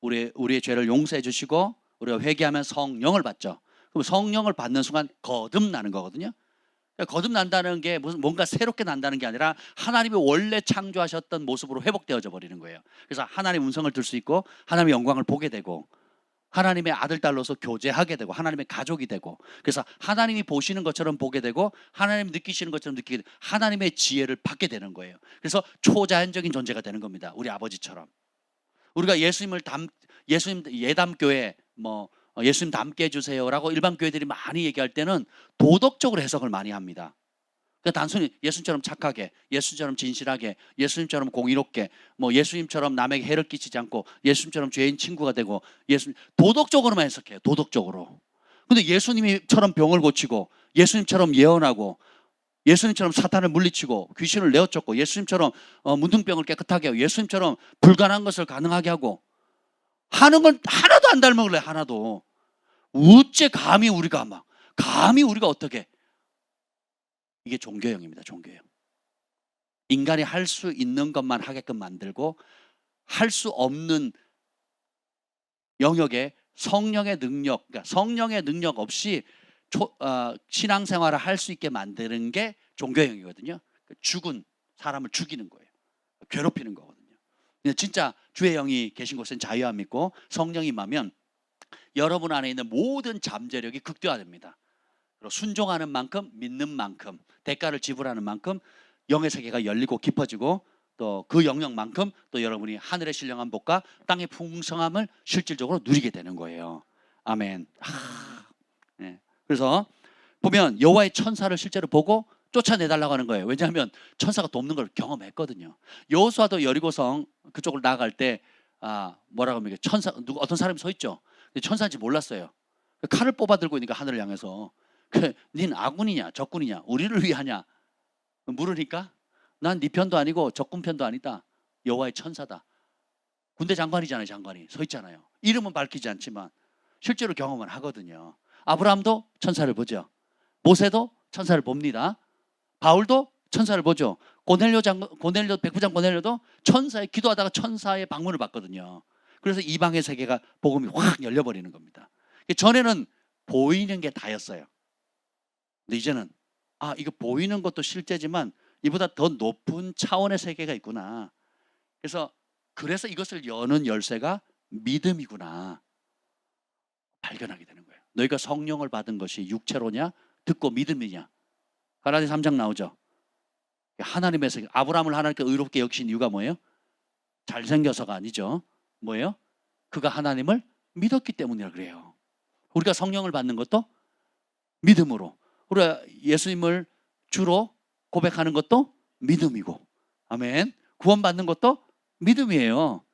우리의 죄를 용서해 주시고 우리가 회개하면 성령을 받죠. 그럼 성령을 받는 순간 거듭나는 거거든요. 거듭난다는 게 무슨 뭔가 새롭게 난다는 게 아니라 하나님이 원래 창조하셨던 모습으로 회복되어져 버리는 거예요. 그래서 하나님의 음성을 들 수 있고 하나님의 영광을 보게 되고 하나님의 아들 딸로서 교제하게 되고 하나님의 가족이 되고, 그래서 하나님이 보시는 것처럼 보게 되고 하나님 느끼시는 것처럼 느끼게 되고 하나님의 지혜를 받게 되는 거예요. 그래서 초자연적인 존재가 되는 겁니다. 우리 아버지처럼. 우리가 예수님 예담교회 예수님 닮게 해주세요라고 일반 교회들이 많이 얘기할 때는 도덕적으로 해석을 많이 합니다. 그러니까 단순히 예수님처럼 착하게, 예수님처럼 진실하게, 예수님처럼 공의롭게, 예수님처럼 남에게 해를 끼치지 않고, 예수님처럼 죄인 친구가 되고, 예수님 도덕적으로만 해석해요. 도덕적으로. 근데 예수님처럼 병을 고치고, 예수님처럼 예언하고, 예수님처럼 사탄을 물리치고 귀신을 내어쫓고, 예수님처럼 문둥병을 깨끗하게 하고, 예수님처럼 불가능한 것을 가능하게 하고 하는 건 하나도 안 닮아그래. 하나도. 어째 감히 우리가 어떻게, 이게 종교형입니다. 종교형. 인간이 할 수 있는 것만 하게끔 만들고 할 수 없는 영역에 성령의 능력, 그러니까 성령의 능력 없이 신앙생활을 할 수 있게 만드는 게 종교형이거든요. 죽은 사람을 죽이는 거예요. 괴롭히는 거거든요. 근데 진짜 주의 영이 계신 곳엔 자유함 있고 성령이 임하면 여러분 안에 있는 모든 잠재력이 극대화됩니다. 그리고 순종하는 만큼, 믿는 만큼, 대가를 지불하는 만큼 영의 세계가 열리고 깊어지고, 또 그 영역만큼 또 여러분이 하늘의 신령한 복과 땅의 풍성함을 실질적으로 누리게 되는 거예요. 아멘. 네. 그래서 보면 여호와의 천사를 실제로 보고 쫓아내달라고 하는 거예요. 왜냐하면 천사가 돕는 걸 경험했거든요. 여호수아도 여리고성 그쪽으로 나아갈 때 뭐라고 하면 어떤 사람이 서 있죠. 근데 천사인지 몰랐어요. 칼을 뽑아 들고 있으니까 하늘을 향해서, 닌 아군이냐 적군이냐 우리를 위하냐 물으니까 난 네 편도 아니고 적군 편도 아니다. 여호와의 천사다. 군대 장관이잖아요. 장관이 서 있잖아요. 이름은 밝히지 않지만 실제로 경험을 하거든요. 아브라함도 천사를 보죠. 모세도 천사를 봅니다. 바울도 천사를 보죠. 백부장 고넬료도 천사의 기도하다가 천사의 방문을 받거든요. 그래서 이방의 세계가 복음이 확 열려버리는 겁니다. 전에는 보이는 게 다였어요. 근데 이제는 이거 보이는 것도 실제지만 이보다 더 높은 차원의 세계가 있구나. 그래서 이것을 여는 열쇠가 믿음이구나 발견하게 되는 거예요. 너희가 성령을 받은 것이 육체로냐 듣고 믿음이냐. 갈라디아 3장 나오죠. 하나님의 세계, 아브라함을 하나님께 의롭게 여기신 이유가 뭐예요? 잘생겨서가 아니죠. 뭐예요? 그가 하나님을 믿었기 때문이라 그래요. 우리가 성령을 받는 것도 믿음으로, 우리가 예수님을 주로 고백하는 것도 믿음이고, 아멘. 구원받는 것도 믿음이에요.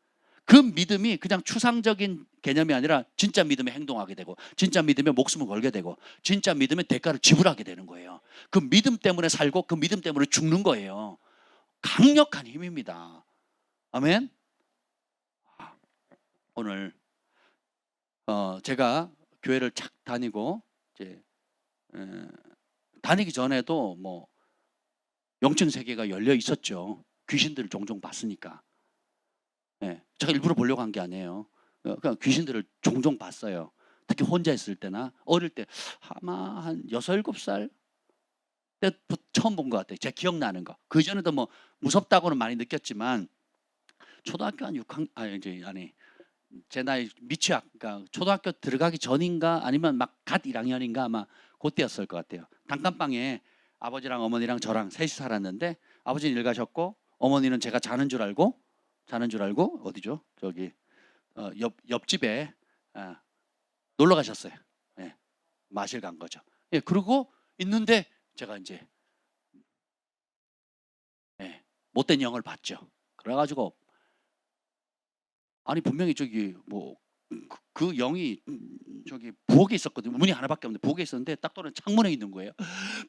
그 믿음이 그냥 추상적인 개념이 아니라 진짜 믿음에 행동하게 되고, 진짜 믿음에 목숨을 걸게 되고, 진짜 믿음에 대가를 지불하게 되는 거예요. 그 믿음 때문에 살고 그 믿음 때문에 죽는 거예요. 강력한 힘입니다. 아멘. 오늘 제가 교회를 착 다니고 이제 다니기 전에도 영적 세계가 열려 있었죠. 귀신들을 종종 봤으니까. 제가 일부러 보려고 한 게 아니에요. 그러니까 귀신들을 종종 봤어요. 특히 혼자 있을 때나 어릴 때 아마 한 6, 7살 때부터 처음 본 것 같아요. 제가 기억나는 거. 그 전에도 무섭다고는 많이 느꼈지만 초등학교 한 6학년 제 나이 미취학, 그러니까 초등학교 들어가기 전인가 아니면 막 갓 1학년인가 아마 그때였을 것 같아요. 단칸방에 아버지랑 어머니랑 저랑 셋이 살았는데, 아버지는 일 가셨고 어머니는 제가 자는 줄 알고 어디죠? 저기 옆집에 놀러 가셨어요. 마실 간 거죠. 그러고 있는데 제가 이제 못된 영을 봤죠. 그래가지고 아니 분명히 저기 뭐 그 영이 저기 부엌에 있었거든요. 문이 하나밖에 없는데 부엌에 있었는데 딱 또는 창문에 있는 거예요.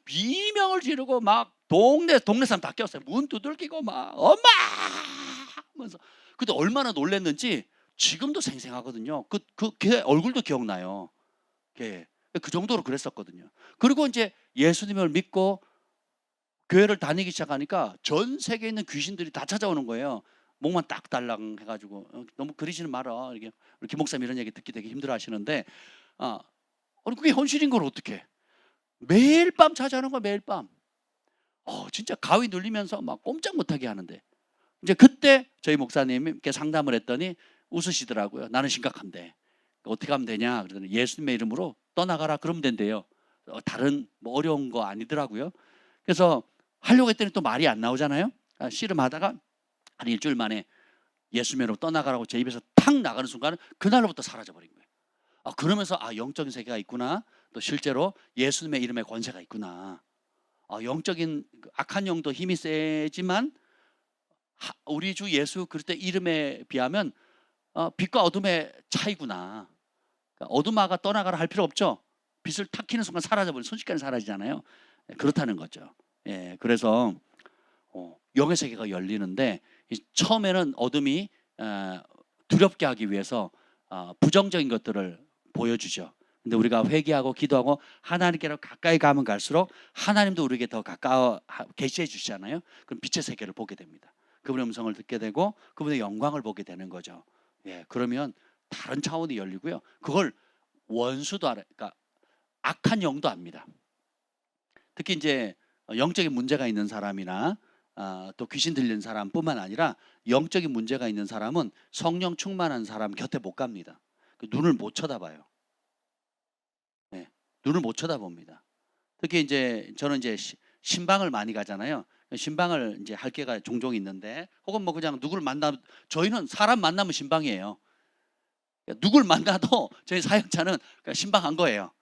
비명을 지르고 막 동네 사람 다 깨웠어요. 문 두들기고 막 엄마 하면서. 근데 얼마나 놀랐는지 지금도 생생하거든요. 걔 얼굴도 기억나요. 걔. 그 정도로 그랬었거든요. 그리고 이제 예수님을 믿고 교회를 다니기 시작하니까 전 세계에 있는 귀신들이 다 찾아오는 거예요. 목만 딱 달랑 해가지고 너무 그러지는 마라. 이렇게 김 목사님 이런 얘기 듣기 되게 힘들어하시는데, 아니 그게 현실인 걸 어떻게? 매일 밤 찾아오는 거야, 매일 밤. 진짜 가위 눌리면서 막 꼼짝 못하게 하는데, 이제 그때 저희 목사님께 상담을 했더니 웃으시더라고요. 나는 심각한데 어떻게 하면 되냐? 그러더니 예수님의 이름으로 떠나가라 그러면 된대요. 다른 뭐 어려운 거 아니더라고요. 그래서 하려고 했더니 또 말이 안 나오잖아요. 씨름하다가 한 일주일 만에 예수님으로 떠나가라고 제 입에서 탁 나가는 순간 그날로부터 사라져버린 거예요. 그러면서 영적인 세계가 있구나. 또 실제로 예수님의 이름에 권세가 있구나. 영적인 악한 영도 힘이 세지만 우리 주 예수 그리스도 이름에 비하면 빛과 어둠의 차이구나. 그러니까 어둠아가 떠나가라 할 필요 없죠. 빛을 탁 켜는 순간 사라져버리면 순식간에 사라지잖아요. 그렇다는 거죠. 그래서 영의 세계가 열리는데 처음에는 어둠이 두렵게 하기 위해서 부정적인 것들을 보여주죠. 근데 우리가 회개하고 기도하고 하나님께로 가까이 가면 갈수록 하나님도 우리에게 더 가까워 계시해 주시잖아요. 그럼 빛의 세계를 보게 됩니다. 그분의 음성을 듣게 되고 그분의 영광을 보게 되는 거죠. 그러면 다른 차원이 열리고요. 그걸 원수도 알아요. 그러니까 악한 영도 압니다. 특히 이제 영적인 문제가 있는 사람이나 또 귀신 들리는 사람뿐만 아니라 영적인 문제가 있는 사람은 성령 충만한 사람 곁에 못 갑니다. 눈을 못 쳐다봐요. 눈을 못 쳐다봅니다. 특히 이제 저는 이제 신방을 많이 가잖아요. 신방을 이제 할 때가 종종 있는데, 혹은 뭐 그냥 누구를 만나, 저희는 사람 만나면 신방이에요. 누굴 만나도 저희 사역자는 신방한 거예요.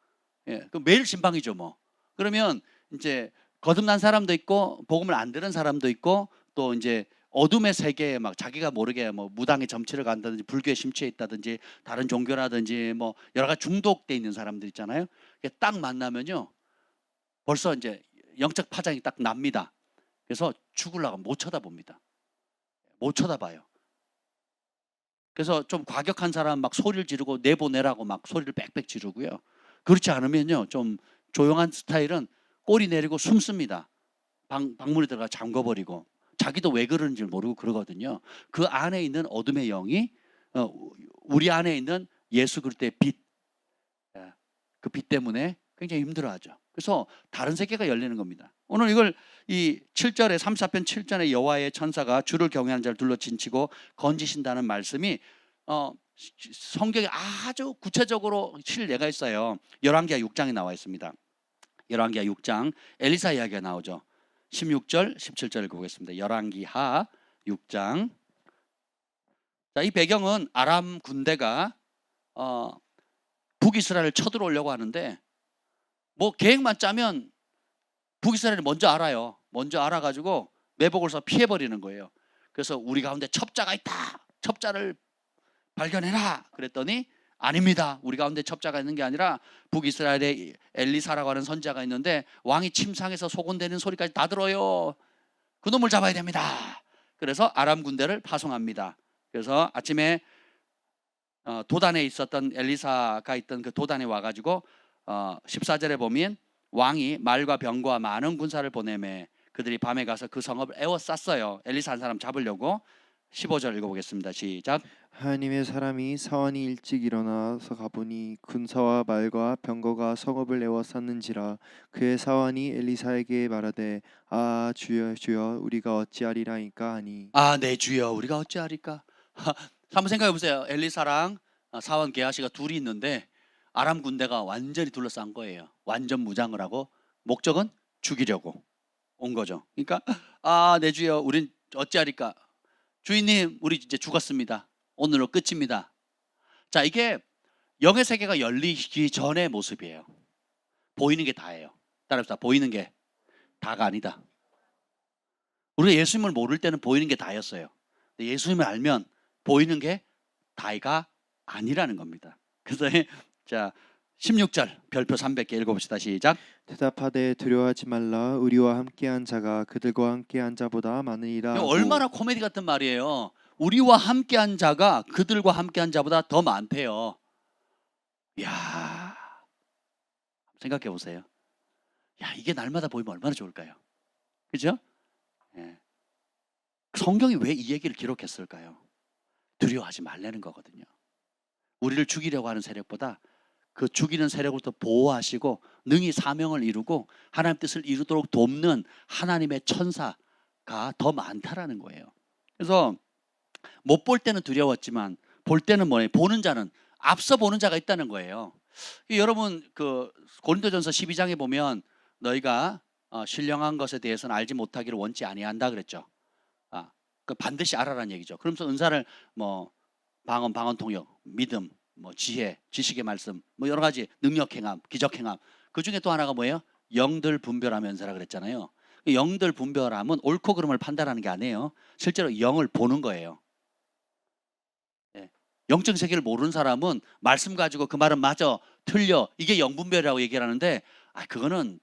그 매일 신방이죠 뭐. 그러면 이제 거듭난 사람도 있고 복음을 안 들은 사람도 있고 또 이제 어둠의 세계에 막 자기가 모르게 뭐 무당의 점치를 간다든지 불교에 심취해 있다든지 다른 종교라든지 뭐 여러 가지 중독돼 있는 사람들 있잖아요. 딱 만나면요 벌써 이제 영적 파장이 딱 납니다. 그래서 죽으려고 못 쳐다봅니다. 못 쳐다봐요. 그래서 좀 과격한 사람 막 소리를 지르고 내보내라고 막 소리를 빽빽 지르고요. 그렇지 않으면요 좀 조용한 스타일은 꼬리 내리고 숨습니다. 방문에 들어가 잠궈버리고 자기도 왜 그러는지 모르고 그러거든요. 그 안에 있는 어둠의 영이 우리 안에 있는 예수 그리스도의 빛, 그 빛 때문에 굉장히 힘들어하죠. 그래서 다른 세계가 열리는 겁니다. 오늘 이걸 이 7절에 34편 7절에 여호와의 천사가 주를 경외하는 자를 둘러 진치고 건지신다는 말씀이 성경에 아주 구체적으로 실례가 있어요. 열왕기하 6장에 나와 있습니다. 열왕기하 6장 엘리사 이야기가 나오죠. 16절 17절을 보겠습니다. 열왕기하 6장. 자, 이 배경은 아람 군대가 북이스라엘을 쳐들어오려고 하는데 뭐 계획만 짜면 북이스라엘이 먼저 알아요. 먼저 알아가지고 매복을 서 피해버리는 거예요. 그래서 우리 가운데 첩자가 있다. 첩자를 발견해라. 그랬더니 아닙니다. 우리 가운데 첩자가 있는 게 아니라 북이스라엘에 엘리사라고 하는 선지자가 있는데 왕이 침상에서 소곤대는 소리까지 다 들어요. 그놈을 잡아야 됩니다. 그래서 아람 군대를 파송합니다. 그래서 아침에 도단에 있었던 엘리사가 있던 그 도단에 와가지고 14절에 보면 왕이 말과 병과 많은 군사를 보내매 그들이 밤에 가서 그 성읍을 에워쌌어요. 엘리사 한 사람 잡으려고. 15절 읽어보겠습니다. 시작. 하나님의 사람이 사원이 일찍 일어나서 가보니 군사와 말과 병거가 성읍을 에워쌌는지라. 그의 사원이 엘리사에게 말하되 주여 주여 우리가 어찌하리라이까 하니. 네 주여 우리가 어찌하리까. 한번 생각해 보세요. 엘리사랑 사원 게하시가 둘이 있는데 아람 군대가 완전히 둘러싼 거예요. 완전 무장을 하고 목적은 죽이려고 온 거죠. 그러니까 네 주여 우린 어찌하리까. 주인님 우리 이제 죽었습니다. 오늘로 끝입니다. 자, 이게 영의 세계가 열리기 전의 모습이에요. 보이는 게 다예요. 따라합시다. 보이는 게 다가 아니다. 우리가 예수님을 모를 때는 보이는 게 다였어요. 근데 예수님을 알면 보이는 게 다가 아니라는 겁니다. 그래서 자 16절 별표 300개 읽어봅시다. 시작. 대답하되 두려워하지 말라 우리와 함께한 자가 그들과 함께한 자보다 많으니라 이거 하고 얼마나 코미디 같은 말이에요. 우리와 함께한 자가 그들과 함께한 자보다 더 많대요. 야, 생각해 보세요. 야, 이게 날마다 보이면 얼마나 좋을까요? 그죠? 예. 성경이 왜 이 얘기를 기록했을까요? 두려워하지 말라는 거거든요. 우리를 죽이려고 하는 세력보다 그 죽이는 세력으로부터 보호하시고 능히 사명을 이루고 하나님 뜻을 이루도록 돕는 하나님의 천사가 더 많다라는 거예요. 그래서 못 볼 때는 두려웠지만 볼 때는 뭐예요? 보는 자는 앞서 보는 자가 있다는 거예요. 여러분 그 고린도전서 12장에 보면 너희가 신령한 것에 대해서는 알지 못하기를 원치 아니한다 그랬죠. 그 반드시 알아라는 얘기죠. 그러면서 은사를 뭐 방언, 통역, 믿음, 뭐 지혜, 지식의 말씀, 뭐 여러 가지 능력 행함, 기적 행함. 그 중에 또 하나가 뭐예요? 영들 분별하면서라 그랬잖아요. 영들 분별함은 옳고 그름을 판단하는 게 아니에요. 실제로 영을 보는 거예요. 예. 영적 세계를 모르는 사람은 말씀 가지고 그 말은 맞아, 틀려, 이게 영분별이라고 얘기를 하는데 그거는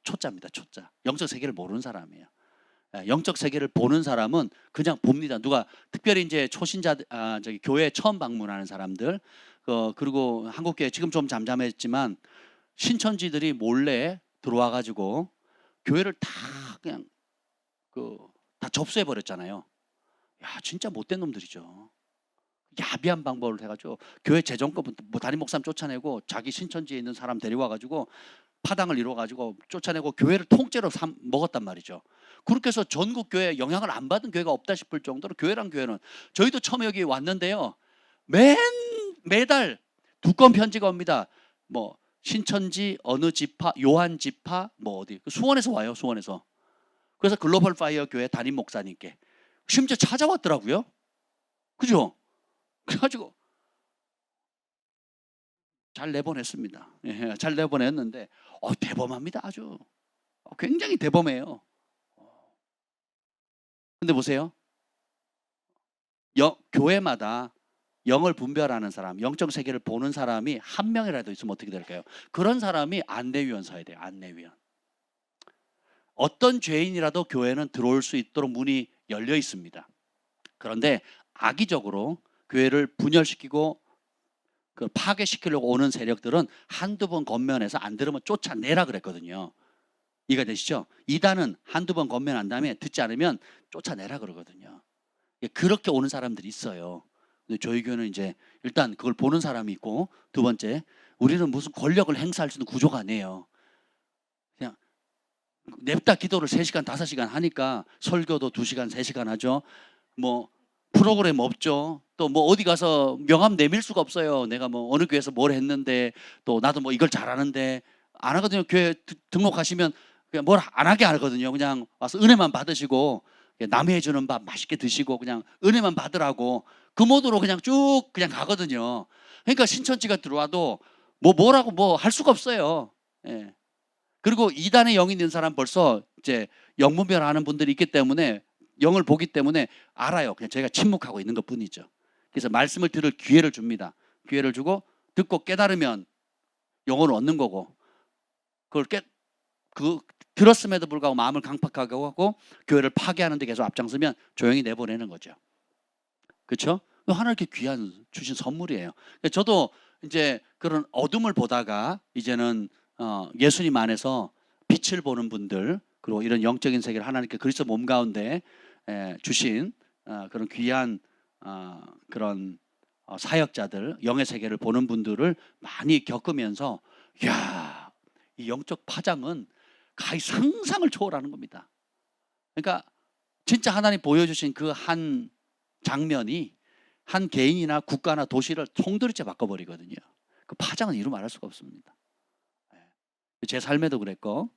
초짜입니다. 초짜. 영적 세계를 모르는 사람이에요. 영적 세계를 보는 사람은 그냥 봅니다. 누가 특별히 이제 초신자 저기 교회 처음 방문하는 사람들 그리고 한국 교회 지금 좀 잠잠했지만 신천지들이 몰래 들어와 가지고 교회를 다 그냥 다 접수해 버렸잖아요. 야, 진짜 못된 놈들이죠. 야비한 방법을 해가지고 교회 재정권부터 뭐 담임 목사님 쫓아내고 자기 신천지에 있는 사람 데려와 가지고 파당을 이루어 가지고 쫓아내고 교회를 통째로 먹었단 말이죠. 그렇게 해서 전국 교회에 영향을 안 받은 교회가 없다 싶을 정도로 교회란 교회는 저희도 처음에 여기 왔는데요. 매달 2건 편지가 옵니다. 뭐 신천지 어느 지파, 요한 지파, 뭐 어디 수원에서 와요. 수원에서. 그래서 글로벌 파이어 교회 담임 목사님께 심지어 찾아왔더라고요. 그죠? 그래가지고 잘 내보냈습니다. 예, 잘 내보냈는데 대범합니다. 아주 굉장히 대범해요. 근데 보세요. 교회마다 영을 분별하는 사람, 영적 세계를 보는 사람이 한 명이라도 있으면 어떻게 될까요? 그런 사람이 안내위원 서야 돼요. 안내위원. 어떤 죄인이라도 교회는 들어올 수 있도록 문이 열려 있습니다. 그런데 악의적으로 교회를 분열시키고 파괴시키려고 오는 세력들은 한두 번 건면해서 안 들으면 쫓아내라 그랬거든요. 이해가 되시죠? 이단은 한두 번 건면한 다음에 듣지 않으면 쫓아내라 그러거든요. 그렇게 오는 사람들이 있어요. 근데 저희 교회는 이제 일단 그걸 보는 사람이 있고, 두 번째, 우리는 무슨 권력을 행사할 수 있는 구조가 아니에요. 그냥 냅다 기도를 3시간, 5시간 하니까 설교도 2시간, 3시간 하죠. 뭐 프로그램 없죠. 또 뭐 어디 가서 명함 내밀 수가 없어요. 내가 뭐 어느 교회에서 뭘 했는데 또 나도 뭐 이걸 잘하는데 안 하거든요. 교회 등록하시면 그냥 뭘 안 하게 하거든요. 그냥 와서 은혜만 받으시고 남이 해주는 밥 맛있게 드시고 그냥 은혜만 받으라고 그 모드로 그냥 쭉 그냥 가거든요. 그러니까 신천지가 들어와도 뭐라고 뭐 할 수가 없어요. 예. 그리고 이단의 영이 있는 사람 벌써 이제 영분별하는 분들이 있기 때문에 영을 보기 때문에 알아요. 그냥 저희가 침묵하고 있는 것뿐이죠. 그래서 말씀을 들을 기회를 줍니다. 기회를 주고 듣고 깨달으면 영혼을 얻는 거고 그걸 들었음에도 불구하고 마음을 강팍하게 하고 교회를 파괴하는 데 계속 앞장서면 조용히 내보내는 거죠. 그렇죠? 하나님께 귀한 주신 선물이에요. 저도 이제 그런 어둠을 보다가 이제는 예수님 안에서 빛을 보는 분들 그리고 이런 영적인 세계를 하나님께 그리스도 몸 가운데 주신 그런 귀한 그런 사역자들 영의 세계를 보는 분들을 많이 겪으면서 야, 이 영적 파장은 가히 상상을 초월하는 겁니다. 그러니까 진짜 하나님 보여주신 그 한 장면이 한 개인이나 국가나 도시를 송두리째 바꿔버리거든요. 그 파장은 이루 말할 수가 없습니다. 제 삶에도 그랬고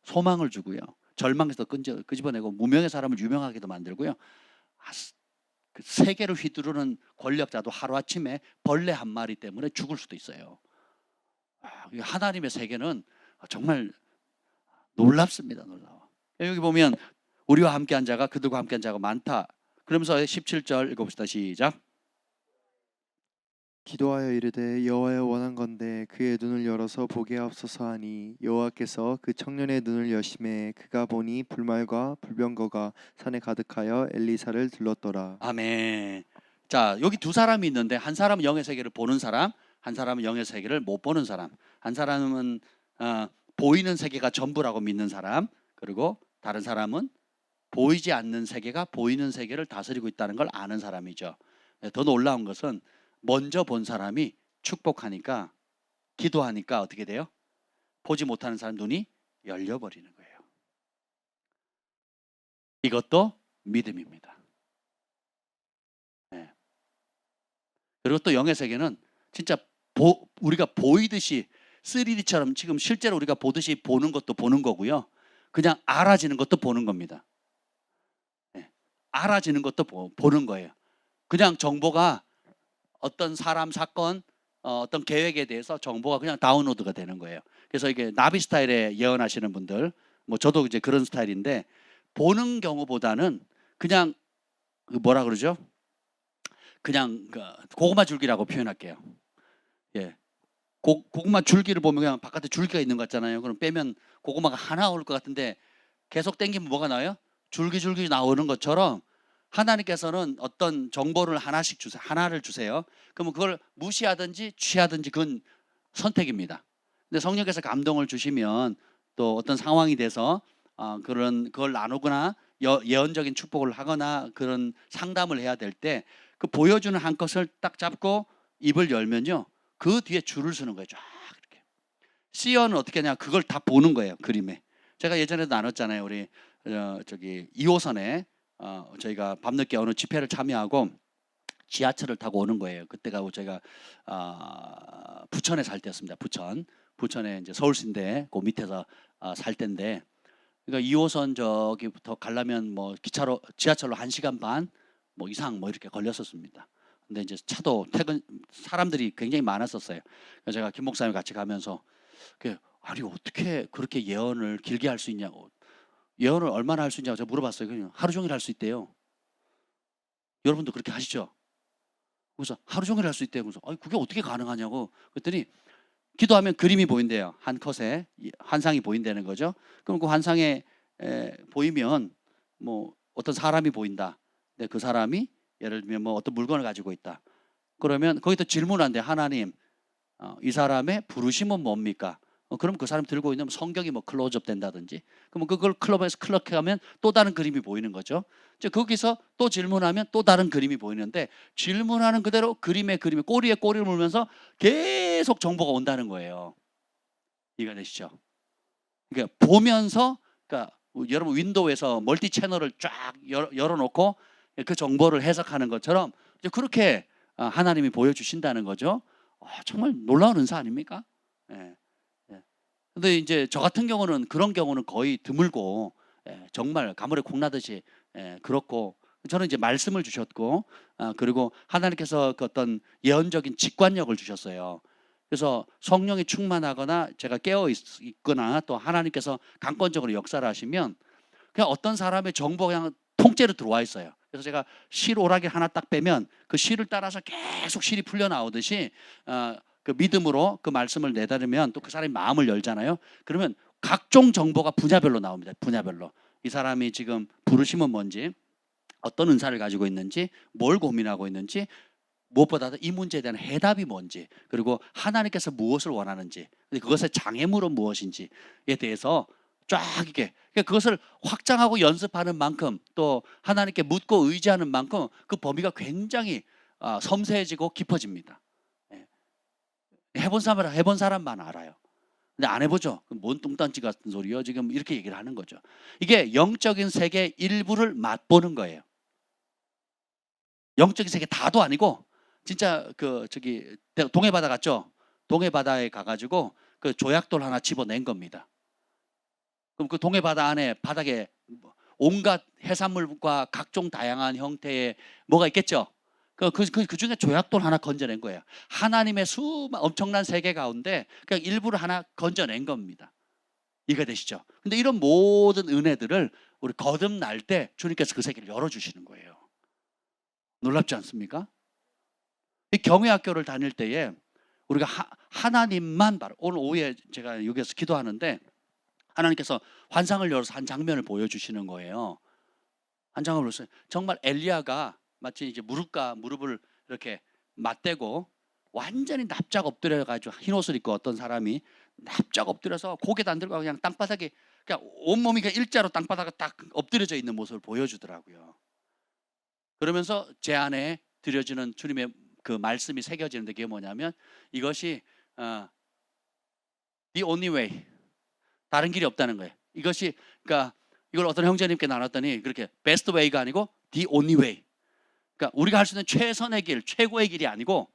소망을 주고요. 절망에서 끄집어내고 무명의 사람을 유명하게도 만들고요. 그 세계를 휘두르는 권력자도 하루아침에 벌레 한 마리 때문에 죽을 수도 있어요. 하나님의 세계는 정말 놀랍습니다. 놀라워. 여기 보면 우리와 함께한 자가 그들과 함께한 자가 많다. 그러면서 17절 읽어봅시다. 시작. 기도하여 이르되 여호와여 원한건대 그의 눈을 열어서 보게 하옵소서 하니 여호와께서 그 청년의 눈을 여심해 그가 보니 불말과 불병거가 산에 가득하여 엘리사를 들렀더라. 아멘. 자, 여기 두 사람이 있는데 한 사람은 영의 세계를 보는 사람, 한 사람은 영의 세계를 못 보는 사람. 한 사람은 보이는 세계가 전부라고 믿는 사람, 그리고 다른 사람은 보이지 않는 세계가 보이는 세계를 다스리고 있다는 걸 아는 사람이죠. 더 놀라운 것은 먼저 본 사람이 축복하니까, 기도하니까 어떻게 돼요? 보지 못하는 사람 눈이 열려버리는 거예요. 이것도 믿음입니다. 네. 그리고 또 영의 세계는 진짜 우리가 보이듯이 3D처럼 지금 실제로 우리가 보듯이 보는 것도 보는 거고요. 그냥 알아지는 것도 보는 겁니다. 네. 알아지는 것도 보는 거예요. 그냥 정보가 어떤 사람, 사건, 어떤 계획에 대해서 정보가 그냥 다운로드가 되는 거예요. 그래서 이게 나비 스타일에 예언하시는 분들, 뭐 저도 이제 그런 스타일인데, 보는 경우보다는 그냥 뭐라 그러죠? 그냥 고구마 줄기라고 표현할게요. 예, 고구마 줄기를 보면 그냥 바깥에 줄기가 있는 것 같잖아요. 그럼 빼면 고구마가 하나 올 것 같은데 계속 당기면 뭐가 나와요? 줄기 나오는 것처럼 하나님께서는 어떤 정보를 하나씩 주세요. 하나를 주세요. 그러면 그걸 무시하든지 취하든지 그건 선택입니다. 근데 성령께서 감동을 주시면 또 어떤 상황이 돼서 그걸 나누거나 예언적인 축복을 하거나 그런 상담을 해야 될 때 그 보여주는 한 것을 딱 잡고 입을 열면요, 그 뒤에 줄을 서는 거예요. 쫙 이렇게. 시어는 어떻게 하냐? 그걸 다 보는 거예요. 그림에. 제가 예전에도 나눴잖아요. 우리 저기 2호선에 저희가 밤늦게 어느 집회를 참여하고 지하철을 타고 오는 거예요. 그때가 제가 부천에 살 때였습니다. 부천에 이제 서울시인데 그 밑에서 살 때인데, 그러니까 2호선 저기부터 가려면 뭐 지하철로 1시간 반 뭐 이상 뭐 이렇게 걸렸었습니다. 근데 이제 차도 사람들이 굉장히 많았었어요. 그래서 제가 김 목사님 같이 가면서 아니 어떻게 그렇게 예언을 길게 할 수 있냐고, 예언을 얼마나 할 수 있냐고 제가 물어봤어요. 그냥 하루 종일 할 수 있대요. 여러분도 그렇게 하시죠? 그래서 하루 종일 할 수 있대요. 그래서 그게 어떻게 가능하냐고 그랬더니, 기도하면 그림이 보인대요. 한 컷에 환상이 보인다는 거죠. 그럼 그 환상에 보이면 뭐 어떤 사람이 보인다. 근데 그 사람이 예를 들면 뭐 어떤 물건을 가지고 있다. 그러면 거기다 질문한대. 하나님, 이 사람의 부르심은 뭡니까? 그럼 그 사람 들고 있는 성경이 뭐 클로즈업 된다든지, 그러면 그걸 클럽에서 클릭하면 또 다른 그림이 보이는 거죠. 이제 거기서 또 질문하면 또 다른 그림이 보이는데, 질문하는 그대로 그림에 꼬리에 꼬리를 물면서 계속 정보가 온다는 거예요. 이해가 되시죠? 그러니까 보면서, 그러니까 여러분 윈도우에서 멀티 채널을 쫙 열어놓고 그 정보를 해석하는 것처럼 이제 그렇게 하나님이 보여주신다는 거죠. 정말 놀라운 은사 아닙니까? 예. 근데 이제 저 같은 경우는 그런 경우는 거의 드물고, 정말 가물에 콩나듯이 그렇고, 저는 이제 말씀을 주셨고, 그리고 하나님께서 그 어떤 예언적인 직관력을 주셨어요. 그래서 성령이 충만하거나 제가 깨어 있거나 또 하나님께서 강권적으로 역사를 하시면 그냥 어떤 사람의 정보가 그냥 통째로 들어와 있어요. 그래서 제가 실 오락이 하나 딱 빼면 그 실을 따라서 계속 실이 풀려 나오듯이 그 믿음으로 그 말씀을 내다르면 또 그 사람이 마음을 열잖아요. 그러면 각종 정보가 분야별로 나옵니다. 분야별로. 이 사람이 지금 부르심은 뭔지, 어떤 은사를 가지고 있는지, 뭘 고민하고 있는지, 무엇보다도 이 문제에 대한 해답이 뭔지, 그리고 하나님께서 무엇을 원하는지, 그것의 장애물은 무엇인지에 대해서 쫙 이렇게, 그것을 확장하고 연습하는 만큼, 또 하나님께 묻고 의지하는 만큼 그 범위가 굉장히 섬세해지고 깊어집니다. 해본 사람만 알아요. 근데 안 해보죠. 뭔 뚱딴지 같은 소리요? 지금 이렇게 얘기를 하는 거죠. 이게 영적인 세계 일부를 맛보는 거예요. 영적인 세계 다도 아니고, 진짜 저기 동해 바다 갔죠? 동해 바다에 가가지고 그 조약돌 하나 집어낸 겁니다. 그럼 그 동해 바다 안에 바닥에 온갖 해산물과 각종 다양한 형태의 뭐가 있겠죠? 그 중에 조약돌 하나 건져낸 거예요. 하나님의 엄청난 세계 가운데 그냥 일부를 하나 건져낸 겁니다. 이해가 되시죠? 근데 이런 모든 은혜들을 우리 거듭날 때 주님께서 그 세계를 열어주시는 거예요. 놀랍지 않습니까? 이 경외학교를 다닐 때에 우리가 하나님만 바로 오늘 오후에 제가 여기서 기도하는데 하나님께서 환상을 열어서 한 장면을 보여주시는 거예요. 한 장면을 보여주세요. 정말 엘리야가 마치 이제 무릎과 무릎을 이렇게 맞대고 완전히 납작 엎드려가지고 흰 옷을 입고 어떤 사람이 납작 엎드려서 고개도 안 들고 그냥 땅바닥에 그냥 온몸이 그냥 일자로 땅바닥에 딱 엎드려져 있는 모습을 보여주더라고요. 그러면서 제 안에 드려지는 주님의 그 말씀이 새겨지는데 그게 뭐냐면 이것이 the only way, 다른 길이 없다는 거예요. 이것이 그러니까 이걸 어떤 형제님께 나눴더니 그렇게 best way가 아니고 the only way. 그러니까 우리가 할 수 있는 최선의 길, 최고의 길이 아니고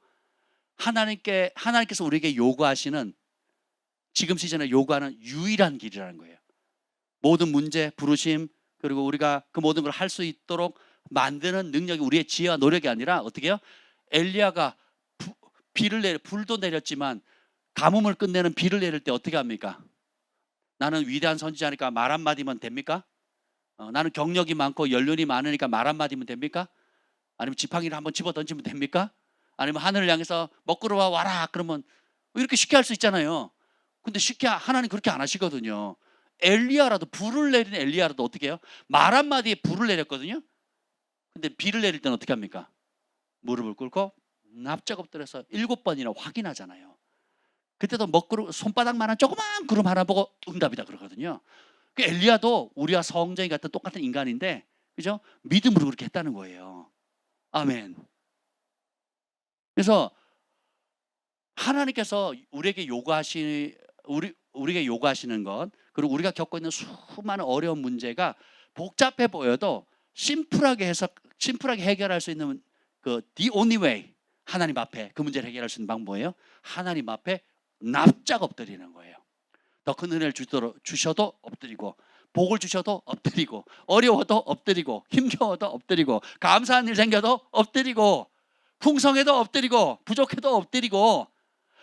하나님께서 우리에게 요구하시는 지금 시즌에 요구하는 유일한 길이라는 거예요. 모든 문제, 부르심 그리고 우리가 그 모든 걸 할 수 있도록 만드는 능력이 우리의 지혜와 노력이 아니라 어떻게 해요? 엘리야가 불도 내렸지만 가뭄을 끝내는 비를 내릴 때 어떻게 합니까? 나는 위대한 선지자니까 말 한마디면 됩니까? 나는 경력이 많고 연륜이 많으니까 말 한마디면 됩니까? 아니면 지팡이를 한번 집어 던지면 됩니까? 아니면 하늘을 향해서 먹구름아 와라 그러면 이렇게 쉽게 할 수 있잖아요. 근데 쉽게 하나님 그렇게 안 하시거든요. 엘리야라도 불을 내린 엘리야라도 어떻게 해요? 말 한마디에 불을 내렸거든요. 근데 비를 내릴 때는 어떻게 합니까? 무릎을 꿇고 납작 엎드려서 7번이나 확인하잖아요. 그때도 먹구름 손바닥만한 조그만 구름 하나 보고 응답이다 그러거든요. 그 엘리야도 우리와 성정이 같은 똑같은 인간인데 그죠? 믿음으로 그렇게 했다는 거예요. 아멘. 그래서 하나님께서 우리에게 요구하시는 것 그리고 우리가 겪고 있는 수많은 어려운 문제가 복잡해 보여도 심플하게 해결할 수 있는 그 the only way 하나님 앞에 그 문제를 해결할 수 있는 방법이에요. 하나님 앞에 납작 엎드리는 거예요. 더 큰 은혜를 주셔도 엎드리고 복을 주셔도 엎드리고 어려워도 엎드리고 힘겨워도 엎드리고 감사한 일 생겨도 엎드리고 풍성해도 엎드리고 부족해도 엎드리고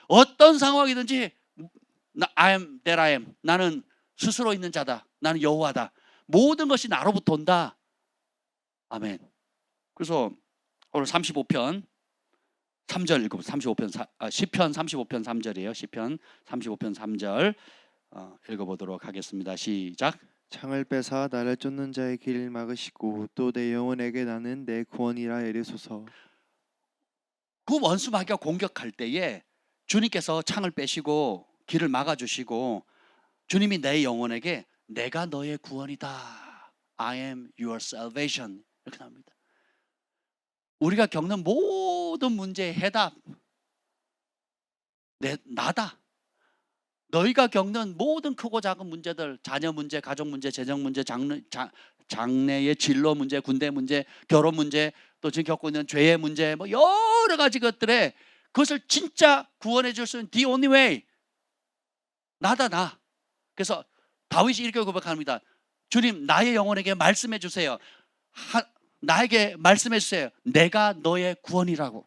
어떤 상황이든지 I am that I am. 나는 스스로 있는 자다. 나는 여호와다. 모든 것이 나로부터 온다. 아멘. 그래서 오늘 35편 3절 읽어보세요. 시편 35편 3절이에요. 시편 35편 3절 읽어보도록 하겠습니다. 시작. 창을 빼사 나를 쫓는 자의 길을 막으시고 또 내 영혼에게 나는 내 구원이라 이르소서. 그 원수 마귀가 공격할 때에 주님께서 창을 빼시고 길을 막아주시고 주님이 내 영혼에게 내가 너의 구원이다. I am your salvation. 이렇게 나옵니다. 우리가 겪는 모든 문제의 해답 나다. 너희가 겪는 모든 크고 작은 문제들, 자녀 문제, 가족 문제, 재정 문제, 장래의 진로 문제, 군대 문제, 결혼 문제, 또 지금 겪고 있는 죄의 문제, 뭐 여러 가지 것들에 그것을 진짜 구원해 줄 수 있는 the only way 나다 나. 그래서 다윗이 이렇게 고백합니다. 주님 나의 영혼에게 말씀해 주세요. 나에게 말씀해 주세요. 내가 너의 구원이라고.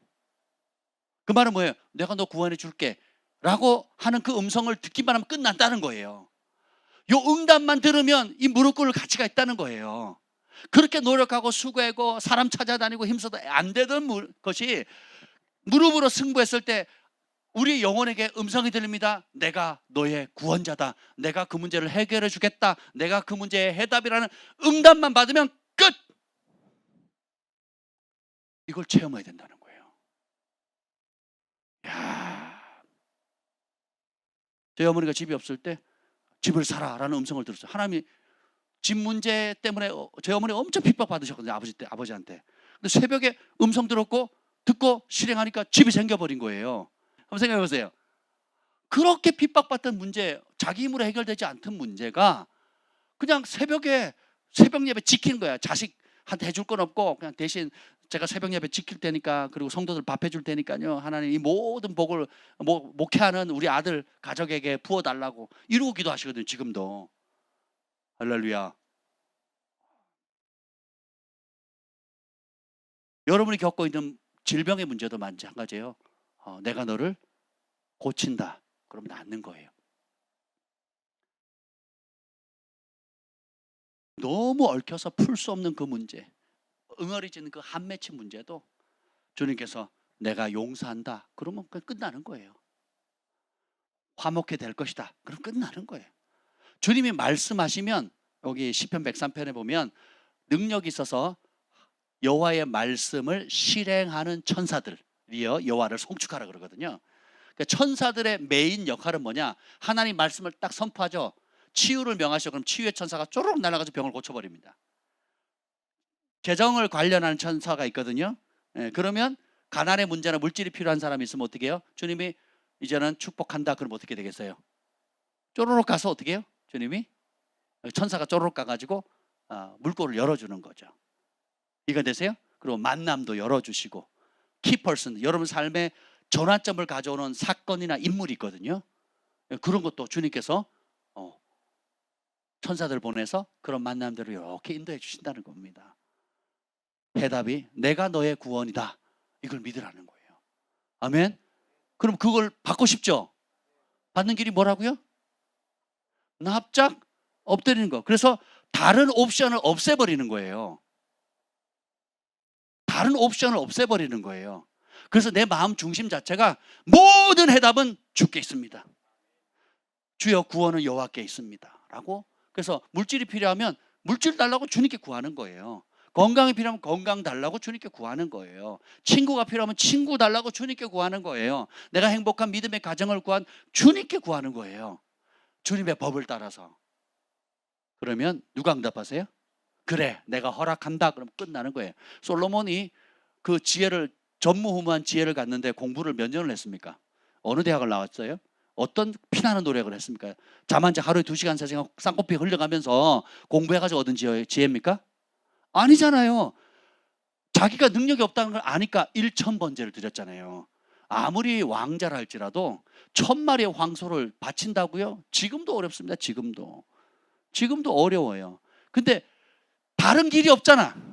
그 말은 뭐예요? 내가 너 구원해 줄게 라고 하는 그 음성을 듣기만 하면 끝난다는 거예요. 요 응답만 들으면 이 무릎 꿇을 가치가 있다는 거예요. 그렇게 노력하고 수고하고 사람 찾아다니고 힘써도 안 되던 것이 무릎으로 승부했을 때 우리 영혼에게 음성이 들립니다. 내가 너의 구원자다. 내가 그 문제를 해결해 주겠다. 내가 그 문제의 해답이라는 응답만 받으면 끝! 이걸 체험해야 된다는 거예요. 야, 저희 어머니가 집이 없을 때 집을 사라라는 음성을 들었어요. 하나님이 집 문제 때문에 저희 어머니 엄청 핍박받으셨거든요. 아버지한테. 근데 새벽에 음성 듣고 실행하니까 집이 생겨버린 거예요. 한번 생각해 보세요. 그렇게 핍박받던 문제, 자기 힘으로 해결되지 않던 문제가 그냥 새벽에 새벽 예배 지키는 거야. 자식한테 해줄 건 없고 그냥 대신 제가 새벽 예배 지킬 테니까 그리고 성도들 밥 해줄 테니까요. 하나님 이 모든 복을 목회하는 우리 아들 가족에게 부어달라고 이러고 기도하시거든요. 지금도. 할렐루야. 여러분이 겪고 있는 질병의 문제도 마찬가지예요. 내가 너를 고친다. 그러면 낫는 거예요. 너무 얽혀서 풀 수 없는 그 문제, 응어리지는 그 한 맺힌 문제도 주님께서 내가 용서한다. 그러면 그냥 끝나는 거예요. 화목해 될 것이다. 그럼 끝나는 거예요. 주님이 말씀하시면 여기 시편 103편에 보면 능력이 있어서 여호와의 말씀을 실행하는 천사들이여 여호와를 송축하라 그러거든요. 그러니까 천사들의 메인 역할은 뭐냐? 하나님 말씀을 딱 선포하죠. 치유를 명하시죠. 그럼 치유의 천사가 쪼르륵 날아가서 병을 고쳐버립니다. 재정을 관련하는 천사가 있거든요. 그러면 가난의 문제나 물질이 필요한 사람이 있으면 어떻게 해요? 주님이 이제는 축복한다. 그럼 어떻게 되겠어요? 쪼르륵 가서 어떻게 해요? 주님이 천사가 쪼르륵 가가지고 물꼬를 열어주는 거죠. 이거 되세요? 그리고 만남도 열어주시고 키퍼슨, 여러분 삶에 전환점을 가져오는 사건이나 인물이 있거든요. 그런 것도 주님께서 천사들 보내서 그런 만남들을 이렇게 인도해 주신다는 겁니다. 해답이 내가 너의 구원이다. 이걸 믿으라는 거예요. 아멘. 그럼 그걸 받고 싶죠? 받는 길이 뭐라고요? 납작 엎드리는 거. 그래서 다른 옵션을 없애버리는 거예요. 다른 옵션을 없애버리는 거예요. 그래서 내 마음 중심 자체가 모든 해답은 주께 있습니다. 주여 구원은 여호와께 있습니다. 라고. 그래서 물질이 필요하면 물질 달라고 주님께 구하는 거예요. 건강이 필요하면 건강 달라고 주님께 구하는 거예요. 친구가 필요하면 친구 달라고 주님께 구하는 거예요. 내가 행복한 믿음의 가정을 구한 주님께 구하는 거예요. 주님의 법을 따라서. 그러면 누가 응답하세요? 그래, 내가 허락한다. 그럼 끝나는 거예요. 솔로몬이 그 지혜를 전무후무한 지혜를 갖는데 공부를 몇 년을 했습니까? 어느 대학을 나왔어요? 어떤 피나는 노력을 했습니까? 잠 한 자 하루에 2시간 3시간 쌍꺼풀 흘려가면서 공부해가지고 얻은 지혜입니까? 아니잖아요. 자기가 능력이 없다는 걸 아니까 1,000번제를 드렸잖아요. 아무리 왕자라 할지라도 1,000마리의 황소를 바친다고요? 지금도 어렵습니다. 지금도 어려워요. 근데 다른 길이 없잖아.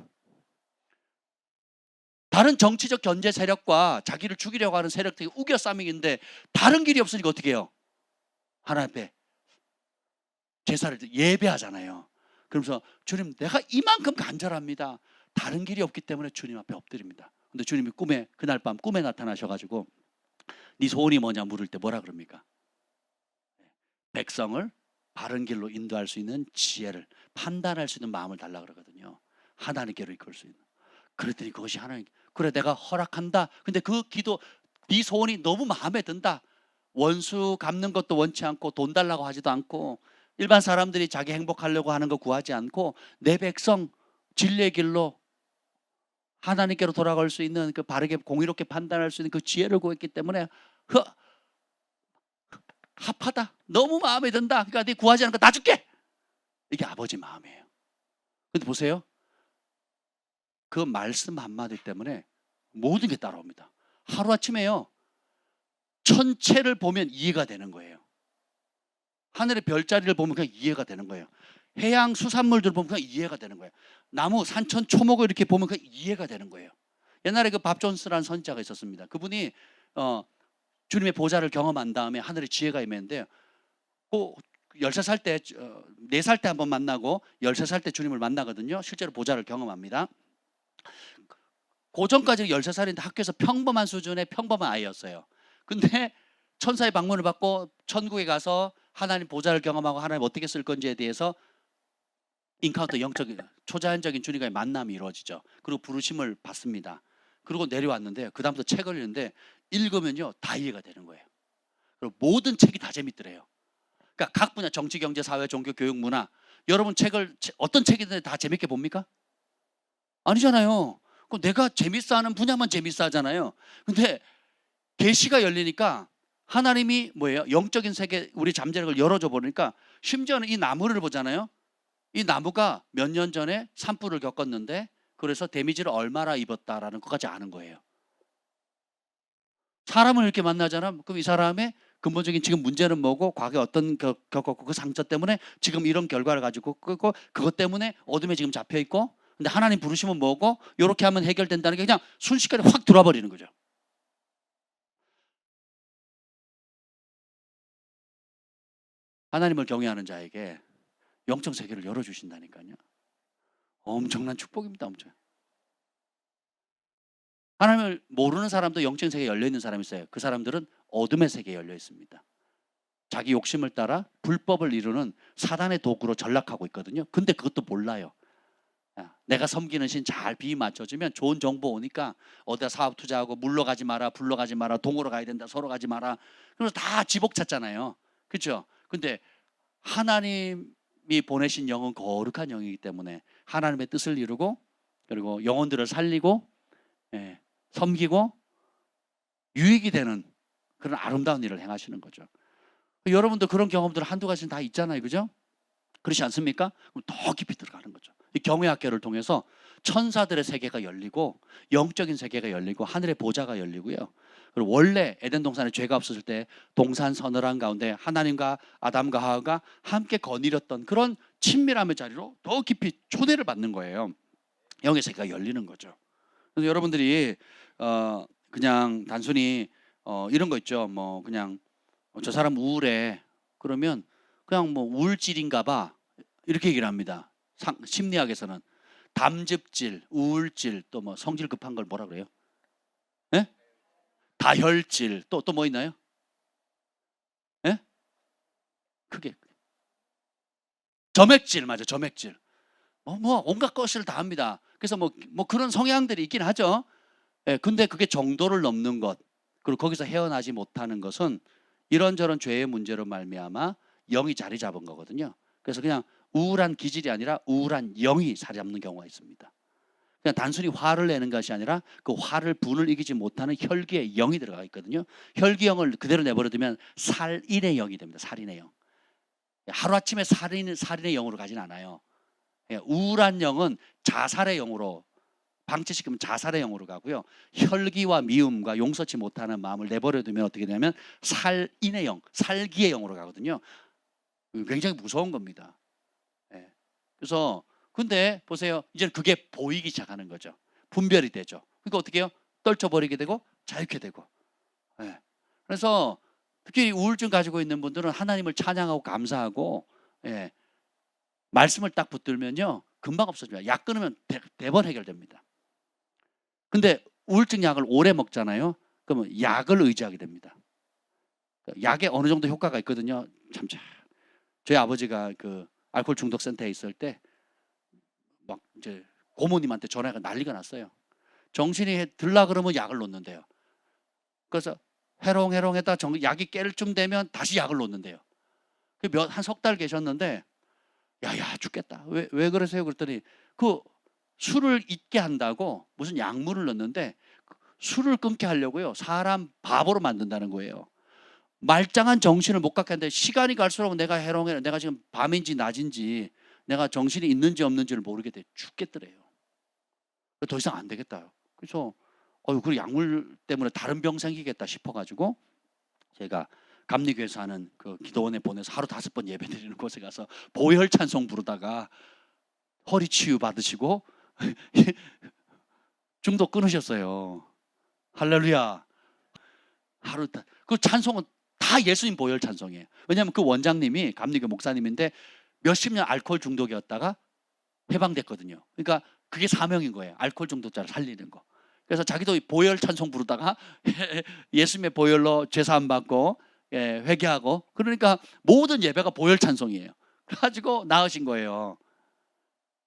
다른 정치적 견제 세력과 자기를 죽이려고 하는 세력들이 우겨싸미인데 다른 길이 없으니까 어떻게 해요? 하나님 앞에 제사를 예배하잖아요. 그러면서 주님 내가 이만큼 간절합니다. 다른 길이 없기 때문에 주님 앞에 엎드립니다. 근데 주님이 그날 밤 꿈에 나타나셔가지고 네 소원이 뭐냐 물을 때 뭐라 그럽니까? 백성을 바른 길로 인도할 수 있는 지혜를, 판단할 수 있는 마음을 달라 그러거든요. 하나님께로 이끌 수 있는. 그랬더니 그것이 하나님, 그래 내가 허락한다. 근데 그 기도, 네 소원이 너무 마음에 든다. 원수 갚는 것도 원치 않고 돈 달라고 하지도 않고 일반 사람들이 자기 행복하려고 하는 거 구하지 않고 내 백성 진리의 길로 하나님께로 돌아갈 수 있는 그 바르게 공의롭게 판단할 수 있는 그 지혜를 구했기 때문에 합하다. 너무 마음에 든다. 그러니까 네 구하지 않은 거 다 줄게. 이게 아버지 마음이에요. 근데 보세요. 그 말씀 한마디 때문에 모든 게 따라옵니다. 하루아침에요. 천체를 보면 이해가 되는 거예요. 하늘의 별자리를 보면 그냥 이해가 되는 거예요. 해양 수산물들 보면 그냥 이해가 되는 거예요. 나무, 산천, 초목을 이렇게 보면 그냥 이해가 되는 거예요. 옛날에 그 밥 존스라는 선지자가 있었습니다. 그분이 주님의 보좌를 경험한 다음에 하늘의 지혜가 임했는데 그 13살 때, 4살 때 한번 만나고 13살 때 주님을 만나거든요. 실제로 보좌를 경험합니다. 그 전까지 13살인데 학교에서 평범한 수준의 평범한 아이였어요. 근데 천사의 방문을 받고 천국에 가서 하나님 보좌를 경험하고 하나님 어떻게 쓸 건지에 대해서 인카운터, 영적인 초자연적인 주님과의 만남이 이루어지죠. 그리고 부르심을 받습니다. 그리고 내려왔는데 그 다음부터 책을 읽는데 읽으면요 다 이해가 되는 거예요. 그리고 모든 책이 다 재밌더래요. 그러니까 각 분야 정치, 경제, 사회, 종교, 교육, 문화, 여러분 책을 어떤 책이든 다 재밌게 봅니까? 아니잖아요. 내가 재밌어 하는 분야만 재밌어 하잖아요. 근데 계시가 열리니까 하나님이 뭐예요? 영적인 세계, 우리 잠재력을 열어줘 버리니까 심지어는 이 나무를 보잖아요. 이 나무가 몇 년 전에 산불을 겪었는데 그래서 데미지를 얼마나 입었다라는 것까지 아는 거예요. 사람을 이렇게 만나잖아. 그럼 이 사람의 근본적인 지금 문제는 뭐고 과거에 어떤 겪었고 그 상처 때문에 지금 이런 결과를 가지고 그것 때문에 어둠에 지금 잡혀 있고 근데 하나님 부르시면 뭐고 이렇게 하면 해결된다는 게 그냥 순식간에 확 들어와 버리는 거죠. 하나님을 경외하는 자에게 영적 세계를 열어주신다니까요. 엄청난 축복입니다. 엄청. 하나님을 모르는 사람도 영적인 세계에 열려 있는 사람이 있어요. 그 사람들은 어둠의 세계에 열려 있습니다. 자기 욕심을 따라 불법을 이루는 사단의 도구로 전락하고 있거든요. 근데 그것도 몰라요. 내가 섬기는 신 잘 비 맞춰주면 좋은 정보 오니까 어디다 사업 투자하고 물러가지 마라, 불러가지 마라, 동으로 가야 된다, 서로 가지 마라. 그래서 다 지복 찾잖아요. 그렇죠? 근데 하나님이 보내신 영은 거룩한 영이기 때문에 하나님의 뜻을 이루고 그리고 영혼들을 살리고 섬기고 유익이 되는 그런 아름다운 일을 행하시는 거죠. 여러분도 그런 경험들 한두 가지는 다 있잖아요. 그죠? 그렇지 않습니까? 그럼 더 깊이 들어가는 거죠. 이 경외학교를 통해서 천사들의 세계가 열리고 영적인 세계가 열리고 하늘의 보좌가 열리고요. 그리고 원래 에덴 동산에 죄가 없었을 때 동산 서늘한 가운데 하나님과 아담과 하와가 함께 거닐었던 그런 친밀함의 자리로 더 깊이 초대를 받는 거예요. 영의 세계가 열리는 거죠. 그래서 여러분들이 그냥 단순히 이런 거 있죠. 뭐 그냥 저 사람 우울해. 그러면 그냥 뭐 우울질인가 봐. 이렇게 얘기를 합니다. 심리학에서는 담즙질, 우울질, 또 뭐 성질 급한 걸 뭐라 그래요? 예? 다혈질, 또 뭐 있나요? 예? 그게 점액질 맞아, 점액질. 뭐 온갖 것을 다 합니다. 그래서 뭐 그런 성향들이 있긴 하죠. 예, 근데 그게 정도를 넘는 것, 그리고 거기서 헤어나지 못하는 것은 이런저런 죄의 문제로 말미암아 영이 자리 잡은 거거든요. 그래서 그냥 우울한 기질이 아니라 우울한 영이 자리 잡는 경우가 있습니다. 그냥 단순히 화를 내는 것이 아니라 그 화를 분을 이기지 못하는 혈기의 영이 들어가 있거든요. 혈기영을 그대로 내버려두면 살인의 영이 됩니다. 살인의 영. 하루아침에 살인의 영으로 가진 않아요. 우울한 영은 자살의 영으로, 방치시키면 자살의 영으로 가고요. 혈기와 미움과 용서치 못하는 마음을 내버려두면 어떻게 되냐면 살인의 영, 살기의 영으로 가거든요. 굉장히 무서운 겁니다. 그래서 근데 보세요. 이제 그게 보이기 시작하는 거죠. 분별이 되죠. 그러니까 어떻게 해요? 떨쳐버리게 되고 자유케 되고. 그래서 특히 우울증 가지고 있는 분들은 하나님을 찬양하고 감사하고 말씀을 딱 붙들면요 금방 없어져요. 약 끊으면 대번 해결됩니다. 근데 우울증 약을 오래 먹잖아요. 그러면 약을 의지하게 됩니다. 약에 어느 정도 효과가 있거든요. 참 저희 아버지가 그 알코올 중독 센터에 있을 때 막 이제 고모님한테 전화가 난리가 났어요. 정신이 들라 그러면 약을 놓는데요. 그래서 해롱해롱했다 약이 깰 쯤 되면 다시 약을 놓는데요. 한 석 달 계셨는데 야야 죽겠다. 왜 그러세요? 그랬더니 그 술을 잊게 한다고 무슨 약물을 넣는데 술을 끊게 하려고요. 사람 바보로 만든다는 거예요. 말짱한 정신을 못 갖게 하는데 시간이 갈수록 내가 해롱해롱, 내가 지금 밤인지 낮인지 내가 정신이 있는지 없는지를 모르게 돼 죽겠더래요. 더 이상 안 되겠다. 그래서 그 약물 때문에 다른 병 생기겠다 싶어가지고 제가 감리교회에서 하는 그 기도원에 보내서 하루 5번 예배드리는 곳에 가서 보혈 찬송 부르다가 허리 치유 받으시고 중독 끊으셨어요. 할렐루야. 그 찬송은 다 예수님 보혈 찬송이에요. 왜냐하면 그 원장님이 감리교 목사님인데 몇십 년 알코올 중독이었다가 해방됐거든요. 그러니까 그게 사명인 거예요. 알코올 중독자를 살리는 거. 그래서 자기도 보혈 찬송 부르다가 예수님의 보혈로 죄사함 받고 회개하고 그러니까 모든 예배가 보혈 찬송이에요. 그래가지고 나으신 거예요.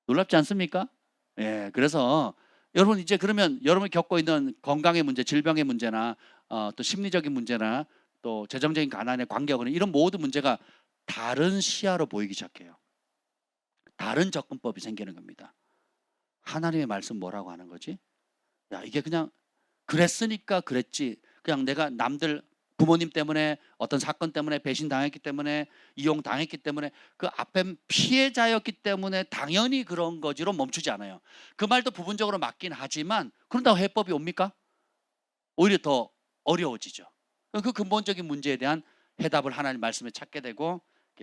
놀랍지 않습니까? 그래서 여러분 이제 그러면 여러분이 겪고 있는 건강의 문제, 질병의 문제나 또 심리적인 문제나 또 재정적인 가난의 관계하고는 이런 모든 문제가 다른 시야로 보이기 시작해요. 다른 접근법이 생기는 겁니다. 하나님의 말씀 뭐라고 하는 거지? 야 이게 그냥 그랬으니까 그랬지. 그냥 내가 남들 부모님 때문에 어떤 사건 때문에 배신당했기 때문에 이용당했기 때문에 그 앞에 피해자였기 때문에 당연히 그런 거지로 멈추지 않아요. 그 말도 부분적으로 맞긴 하지만 그런다고 해법이 옵니까? 오히려 더 어려워지죠. 그 근본적인 문제에 대한 해답을 하나님 말씀에 찾게 되고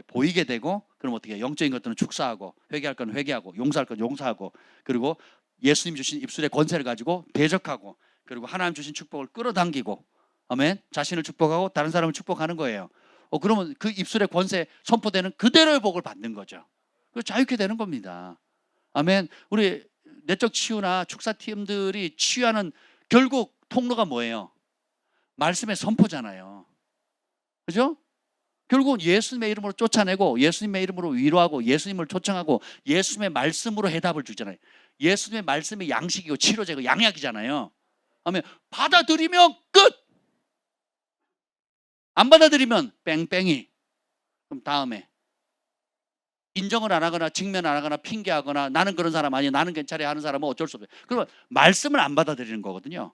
보이게 되고 그럼 어떻게 해요? 영적인 것들은 축사하고 회개할 건 회개하고 용서할 건 용서하고 그리고 예수님 주신 입술의 권세를 가지고 대적하고 그리고 하나님 주신 축복을 끌어당기고 아멘. 자신을 축복하고 다른 사람을 축복하는 거예요. 그러면 그 입술의 권세 선포되는 그대로의 복을 받는 거죠. 자유케 되는 겁니다. 아멘. 우리 내적 치유나 축사팀들이 치유하는 결국 통로가 뭐예요? 말씀의 선포잖아요. 그죠? 결국은 예수님의 이름으로 쫓아내고 예수님의 이름으로 위로하고 예수님을 초청하고 예수님의 말씀으로 해답을 주잖아요. 예수님의 말씀이 양식이고 치료제고 양약이잖아요. 아멘. 받아들이면 끝. 안 받아들이면 뺑뺑이. 그럼 다음에 인정을 안 하거나 직면 안 하거나 핑계하거나 나는 그런 사람 아니야, 나는 괜찮아 하는 사람은 어쩔 수 없어요. 그러면 말씀을 안 받아들이는 거거든요.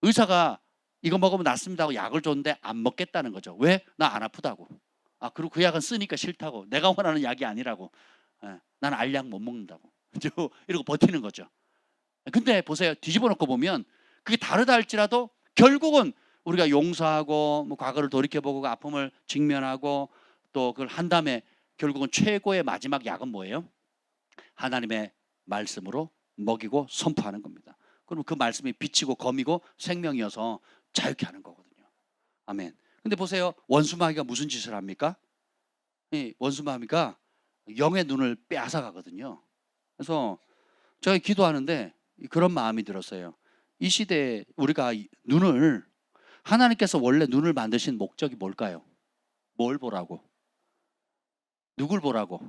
의사가 이거 먹으면 낫습니다 하고 약을 줬는데 안 먹겠다는 거죠. 왜? 나 안 아프다고. 아, 그리고 그 약은 쓰니까 싫다고. 내가 원하는 약이 아니라고. 예, 나는 알약 못 먹는다고. 이러고 버티는 거죠. 근데 보세요. 뒤집어 놓고 보면 그게 다르다 할지라도 결국은 우리가 용서하고 뭐 과거를 돌이켜보고 그 아픔을 직면하고 또 그걸 한 다음에 결국은 최고의 마지막 약은 뭐예요? 하나님의 말씀으로 먹이고 선포하는 겁니다. 그러면 그 말씀이 빛이고 검이고 생명이어서 자유케 하는 거거든요. 아멘. 근데 보세요. 원수마귀가 무슨 짓을 합니까? 이 원수마귀가 영의 눈을 빼앗아 가거든요. 그래서 제가 기도하는데 그런 마음이 들었어요. 이 시대에 우리가 눈을 하나님께서 원래 눈을 만드신 목적이 뭘까요? 뭘 보라고? 누굴 보라고?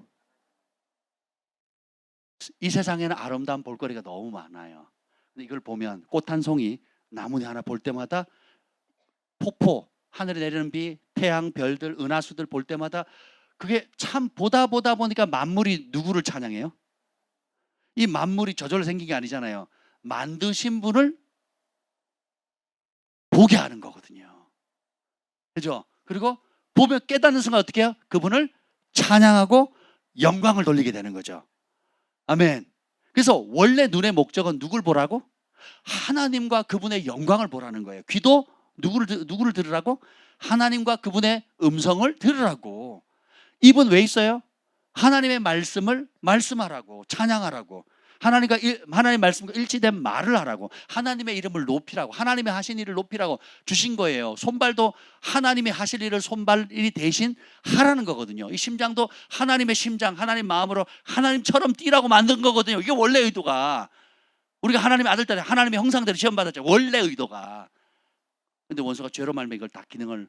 이 세상에는 아름다운 볼거리가 너무 많아요. 근데 이걸 보면 꽃 한 송이, 나무니 하나 볼 때마다 폭포, 하늘에 내리는 비, 태양, 별들, 은하수들 볼 때마다 그게 참 보다 보니까 만물이 누구를 찬양해요? 이 만물이 저절로 생긴 게 아니잖아요. 만드신 분을 보게 하는 거거든요. 그죠? 그리고 보면 깨닫는 순간 어떻게 해요? 그분을 찬양하고 영광을 돌리게 되는 거죠. 아멘. 그래서 원래 눈의 목적은 누굴 보라고? 하나님과 그분의 영광을 보라는 거예요. 귀도 누구를 들으라고? 하나님과 그분의 음성을 들으라고. 입은 왜 있어요? 하나님의 말씀을 말씀하라고, 찬양하라고. 하나님 말씀과 일치된 말을 하라고. 하나님의 이름을 높이라고. 하나님의 하신 일을 높이라고 주신 거예요. 손발도 하나님이 하실 일을 손발이 대신 하라는 거거든요. 이 심장도 하나님의 심장, 하나님 마음으로 하나님처럼 뛰라고 만든 거거든요. 이게 원래 의도가. 우리가 하나님의 아들들, 하나님의 형상대로 시험받았죠. 원래 의도가. 근데 원수가 죄로 말면 이걸 다 기능을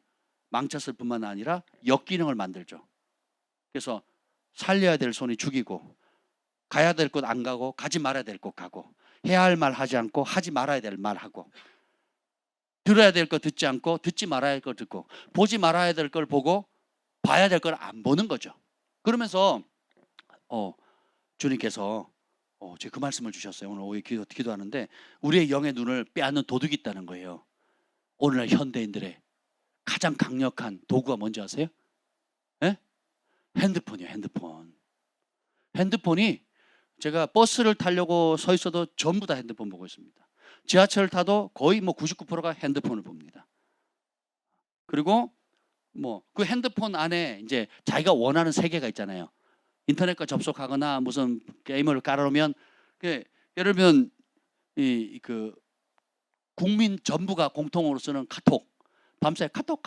망쳤을 뿐만 아니라 역기능을 만들죠. 그래서 살려야 될 손이 죽이고, 가야 될 곳 안 가고, 가지 말아야 될 곳 가고, 해야 할 말 하지 않고 하지 말아야 될 말 하고, 들어야 될 거 듣지 않고 듣지 말아야 할 거 듣고, 보지 말아야 될 걸 보고 봐야 될 걸 안 보는 거죠. 그러면서 주님께서 제가 그 말씀을 주셨어요. 오늘 오후에 기도하는데 우리의 영의 눈을 빼앗는 도둑이 있다는 거예요. 오늘날 현대인들의 가장 강력한 도구가 뭔지 아세요? 네? 핸드폰이에요. 핸드폰이 제가 버스를 타려고 서 있어도 전부 다 핸드폰 보고 있습니다. 지하철을 타도 거의 99%가 핸드폰을 봅니다. 그리고 그 핸드폰 안에 이제 자기가 원하는 세계가 있잖아요. 인터넷과 접속하거나 무슨 게임을 깔아놓으면 예를 들면 그 국민 전부가 공통으로 쓰는 카톡, 밤새 카톡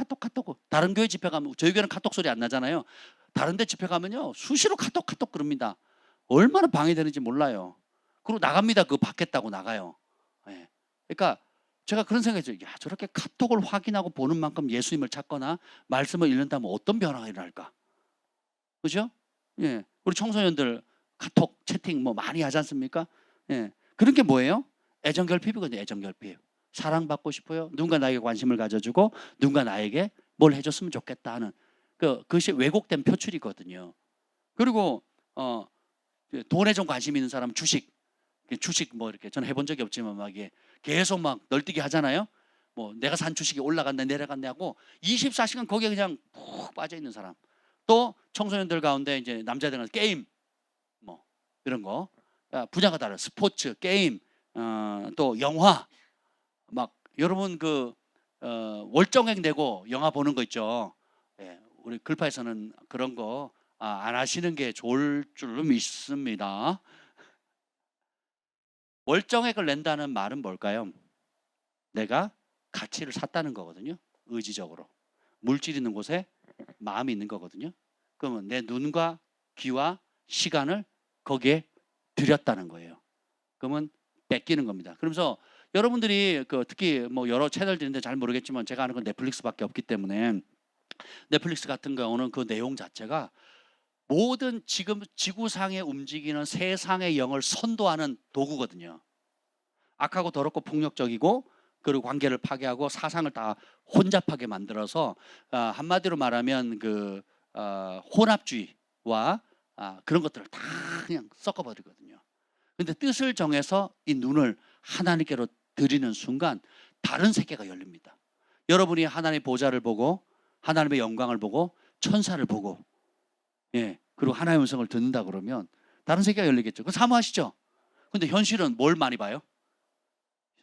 다른 교회 집회 가면 저희 교회는 카톡 소리 안 나잖아요. 다른 데 집회 가면요 수시로 카톡 그럽니다. 얼마나 방해되는지 몰라요. 그리고 나갑니다. 그거 받겠다고 나가요. 예. 그러니까 제가 그런 생각이 들어요. 야, 저렇게 카톡을 확인하고 보는 만큼 예수님을 찾거나 말씀을 읽는다면 어떤 변화가 일어날까? 그죠? 예. 우리 청소년들 카톡 채팅 많이 하지 않습니까? 예. 그런 게 뭐예요? 애정결핍이거든요. 애정결핍. 사랑받고 싶어요. 누군가 나에게 관심을 가져주고 누군가 나에게 뭘 해줬으면 좋겠다 하는 그것이 왜곡된 표출이거든요. 그리고 돈에 좀 관심 있는 사람은 주식 이렇게 저는 해본 적이 없지만 이게 계속 널뛰기 하잖아요. 내가 산 주식이 올라갔네 내려갔네 하고 24시간 거기에 그냥 푹 빠져 있는 사람. 또 청소년들 가운데 이제 남자들은 게임 이런 거 분야가 달라요. 스포츠, 게임, 또 영화 여러분 월정액 내고 영화 보는 거 있죠. 예, 우리 글파에서는 그런 거 안 하시는 게 좋을 줄 믿습니다. 월정액을 낸다는 말은 뭘까요? 내가 가치를 샀다는 거거든요. 의지적으로. 물질 있는 곳에 마음이 있는 거거든요. 그러면 내 눈과 귀와 시간을 거기에 들였다는 거예요. 그러면 뺏기는 겁니다. 그러면서 여러분들이 특히 뭐 여러 채널들이 있는데 잘 모르겠지만 제가 아는 건 넷플릭스밖에 없기 때문에 넷플릭스 같은 경우는 그 내용 자체가 모든 지금 지구상에 움직이는 세상의 영을 선도하는 도구거든요. 악하고 더럽고 폭력적이고 그리고 관계를 파괴하고 사상을 다 혼잡하게 만들어서 한마디로 말하면 혼합주의와 그런 것들을 다 그냥 섞어버리거든요. 근데 뜻을 정해서 이 눈을 하나님께로 드리는 순간 다른 세계가 열립니다. 여러분이 하나님의 보좌를 보고 하나님의 영광을 보고 천사를 보고 그리고 하나님의 음성을 듣는다 그러면 다른 세계가 열리겠죠. 그거 사모하시죠? 근데 현실은 뭘 많이 봐요?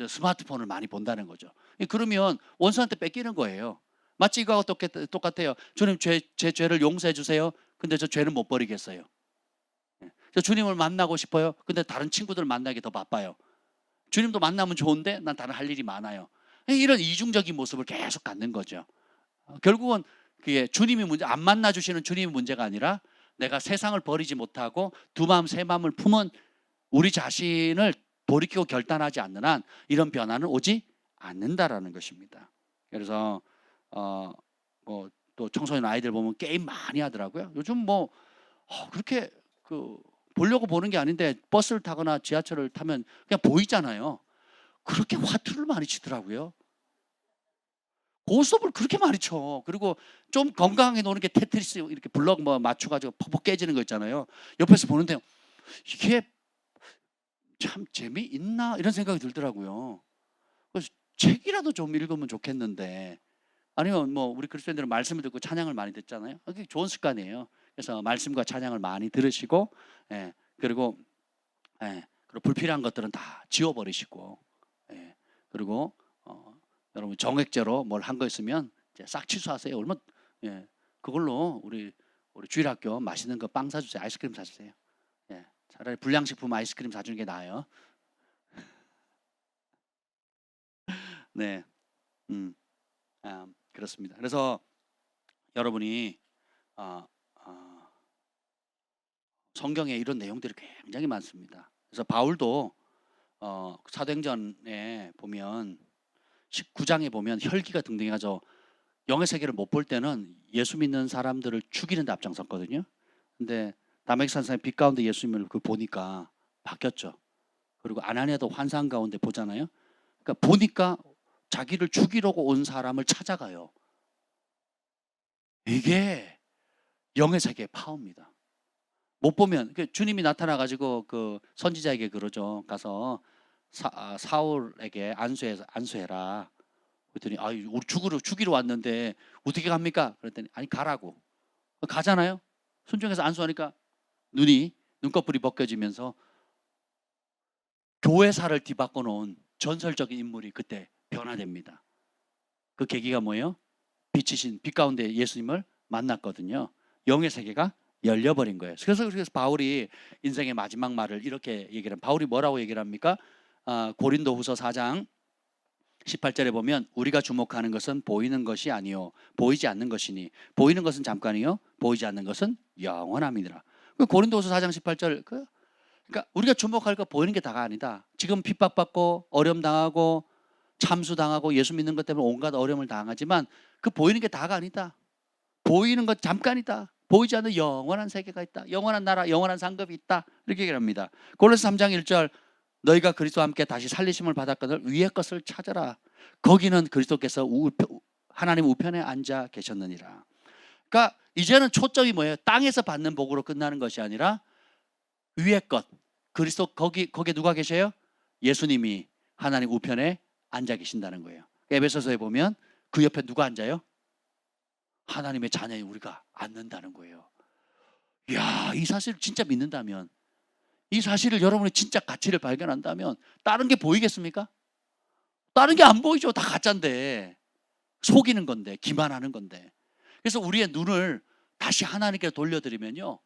스마트폰을 많이 본다는 거죠. 그러면 원수한테 뺏기는 거예요. 마치 이거하고 똑같아요. 주님 제 죄를 용서해 주세요. 근데 저 죄는 못 버리겠어요. 저 주님을 만나고 싶어요. 근데 다른 친구들 만나기 더 바빠요. 주님도 만나면 좋은데 난 다른 할 일이 많아요. 이런 이중적인 모습을 계속 갖는 거죠. 결국은 그게 주님이 안 만나 주시는 주님의 문제가 아니라 내가 세상을 버리지 못하고 두 마음 세 마음을 품은 우리 자신을 돌이키고 결단하지 않는 한 이런 변화는 오지 않는다라는 것입니다. 그래서 뭐 또 청소년 아이들 보면 게임 많이 하더라고요. 요즘 뭐 그렇게 보려고 보는 게 아닌데 버스를 타거나 지하철을 타면 그냥 보이잖아요. 그렇게 화투를 많이 치더라고요. 고스톱을 그렇게 많이 쳐. 그리고 좀 건강하게 노는 게 테트리스 이렇게 블럭 뭐 맞춰가지고 퍽퍽 깨지는 거 있잖아요. 옆에서 보는데 이게 참 재미있나 이런 생각이 들더라고요. 그래서 책이라도 좀 읽으면 좋겠는데 아니면 뭐 우리 그리스도인들은 말씀을 듣고 찬양을 많이 듣잖아요. 그게 좋은 습관이에요. 그래서 말씀과 찬양을 많이 들으시고 그리고 불필요한 것들은 다 지워버리시고 그리고 여러분 정액제로 뭘 한 거 있으면 이제 싹 취소하세요. 얼마 그걸로 우리 주일학교 맛있는 거 빵 사주세요. 아이스크림 사주세요. 차라리 불량식품 아이스크림 사주는 게 나아요. 네, 그렇습니다. 그래서 여러분이 성경에 이런 내용들이 굉장히 많습니다. 그래서 바울도 사도행전에 보면 19장에 보면 혈기가 등등해가지고 영의 세계를 못 볼 때는 예수 믿는 사람들을 죽이는 데 앞장섰거든요. 근데 다메섹산상의 빛 가운데 예수님을 보니까 바뀌었죠. 그리고 아나니아도 환상 가운데 보잖아요. 그러니까 보니까 자기를 죽이려고 온 사람을 찾아가요. 이게 영의 세계의 파워입니다. 못 보면 주님이 나타나 가지고 선지자에게 그러죠. 가서 사울에게 안수해라. 그랬더니 우리 죽이러 왔는데 어떻게 갑니까? 그랬더니 아니 가라고. 가잖아요. 순종해서 안수하니까 눈꺼풀이 벗겨지면서 교회사를 뒤바꿔 놓은 전설적인 인물이 그때 변화됩니다. 그 계기가 뭐예요? 빛이신 빛 가운데 예수님을 만났거든요. 영의 세계가 열려버린 거예요. 그래서 바울이 인생의 마지막 말을 이렇게 얘기를 합니다. 바울이 뭐라고 얘기를 합니까? 고린도후서 4장 18절에 보면 우리가 주목하는 것은 보이는 것이 아니요 보이지 않는 것이니 보이는 것은 잠깐이요 보이지 않는 것은 영원함이니라. 고린도후서 4장 18절 그러니까 우리가 주목할 거 보이는 게 다가 아니다. 지금 핍박받고 어려움 당하고 참수 당하고 예수 믿는 것 때문에 온갖 어려움을 당하지만 그 보이는 게 다가 아니다. 보이는 것 잠깐이다. 보이지 않는 영원한 세계가 있다. 영원한 나라, 영원한 상급이 있다. 이렇게 얘기를 합니다. 골로새 3장 1절 너희가 그리스도와 함께 다시 살리심을 받았거늘 위의 것을 찾아라. 거기는 그리스도께서 하나님 우편에 앉아 계셨느니라. 그러니까 이제는 초점이 뭐예요? 땅에서 받는 복으로 끝나는 것이 아니라 위의 것. 그리스도 거기에 누가 계셔요? 예수님이 하나님 우편에 앉아 계신다는 거예요. 에베소서에 보면 그 옆에 누가 앉아요? 하나님의 자녀인 우리가 앉는다는 거예요. 이야, 이 사실을 진짜 믿는다면, 이 사실을 여러분이 진짜 가치를 발견한다면 다른 게 보이겠습니까? 다른 게 안 보이죠. 다 가짜인데, 속이는 건데, 기만하는 건데. 그래서 우리의 눈을 다시 하나님께 돌려드리면요,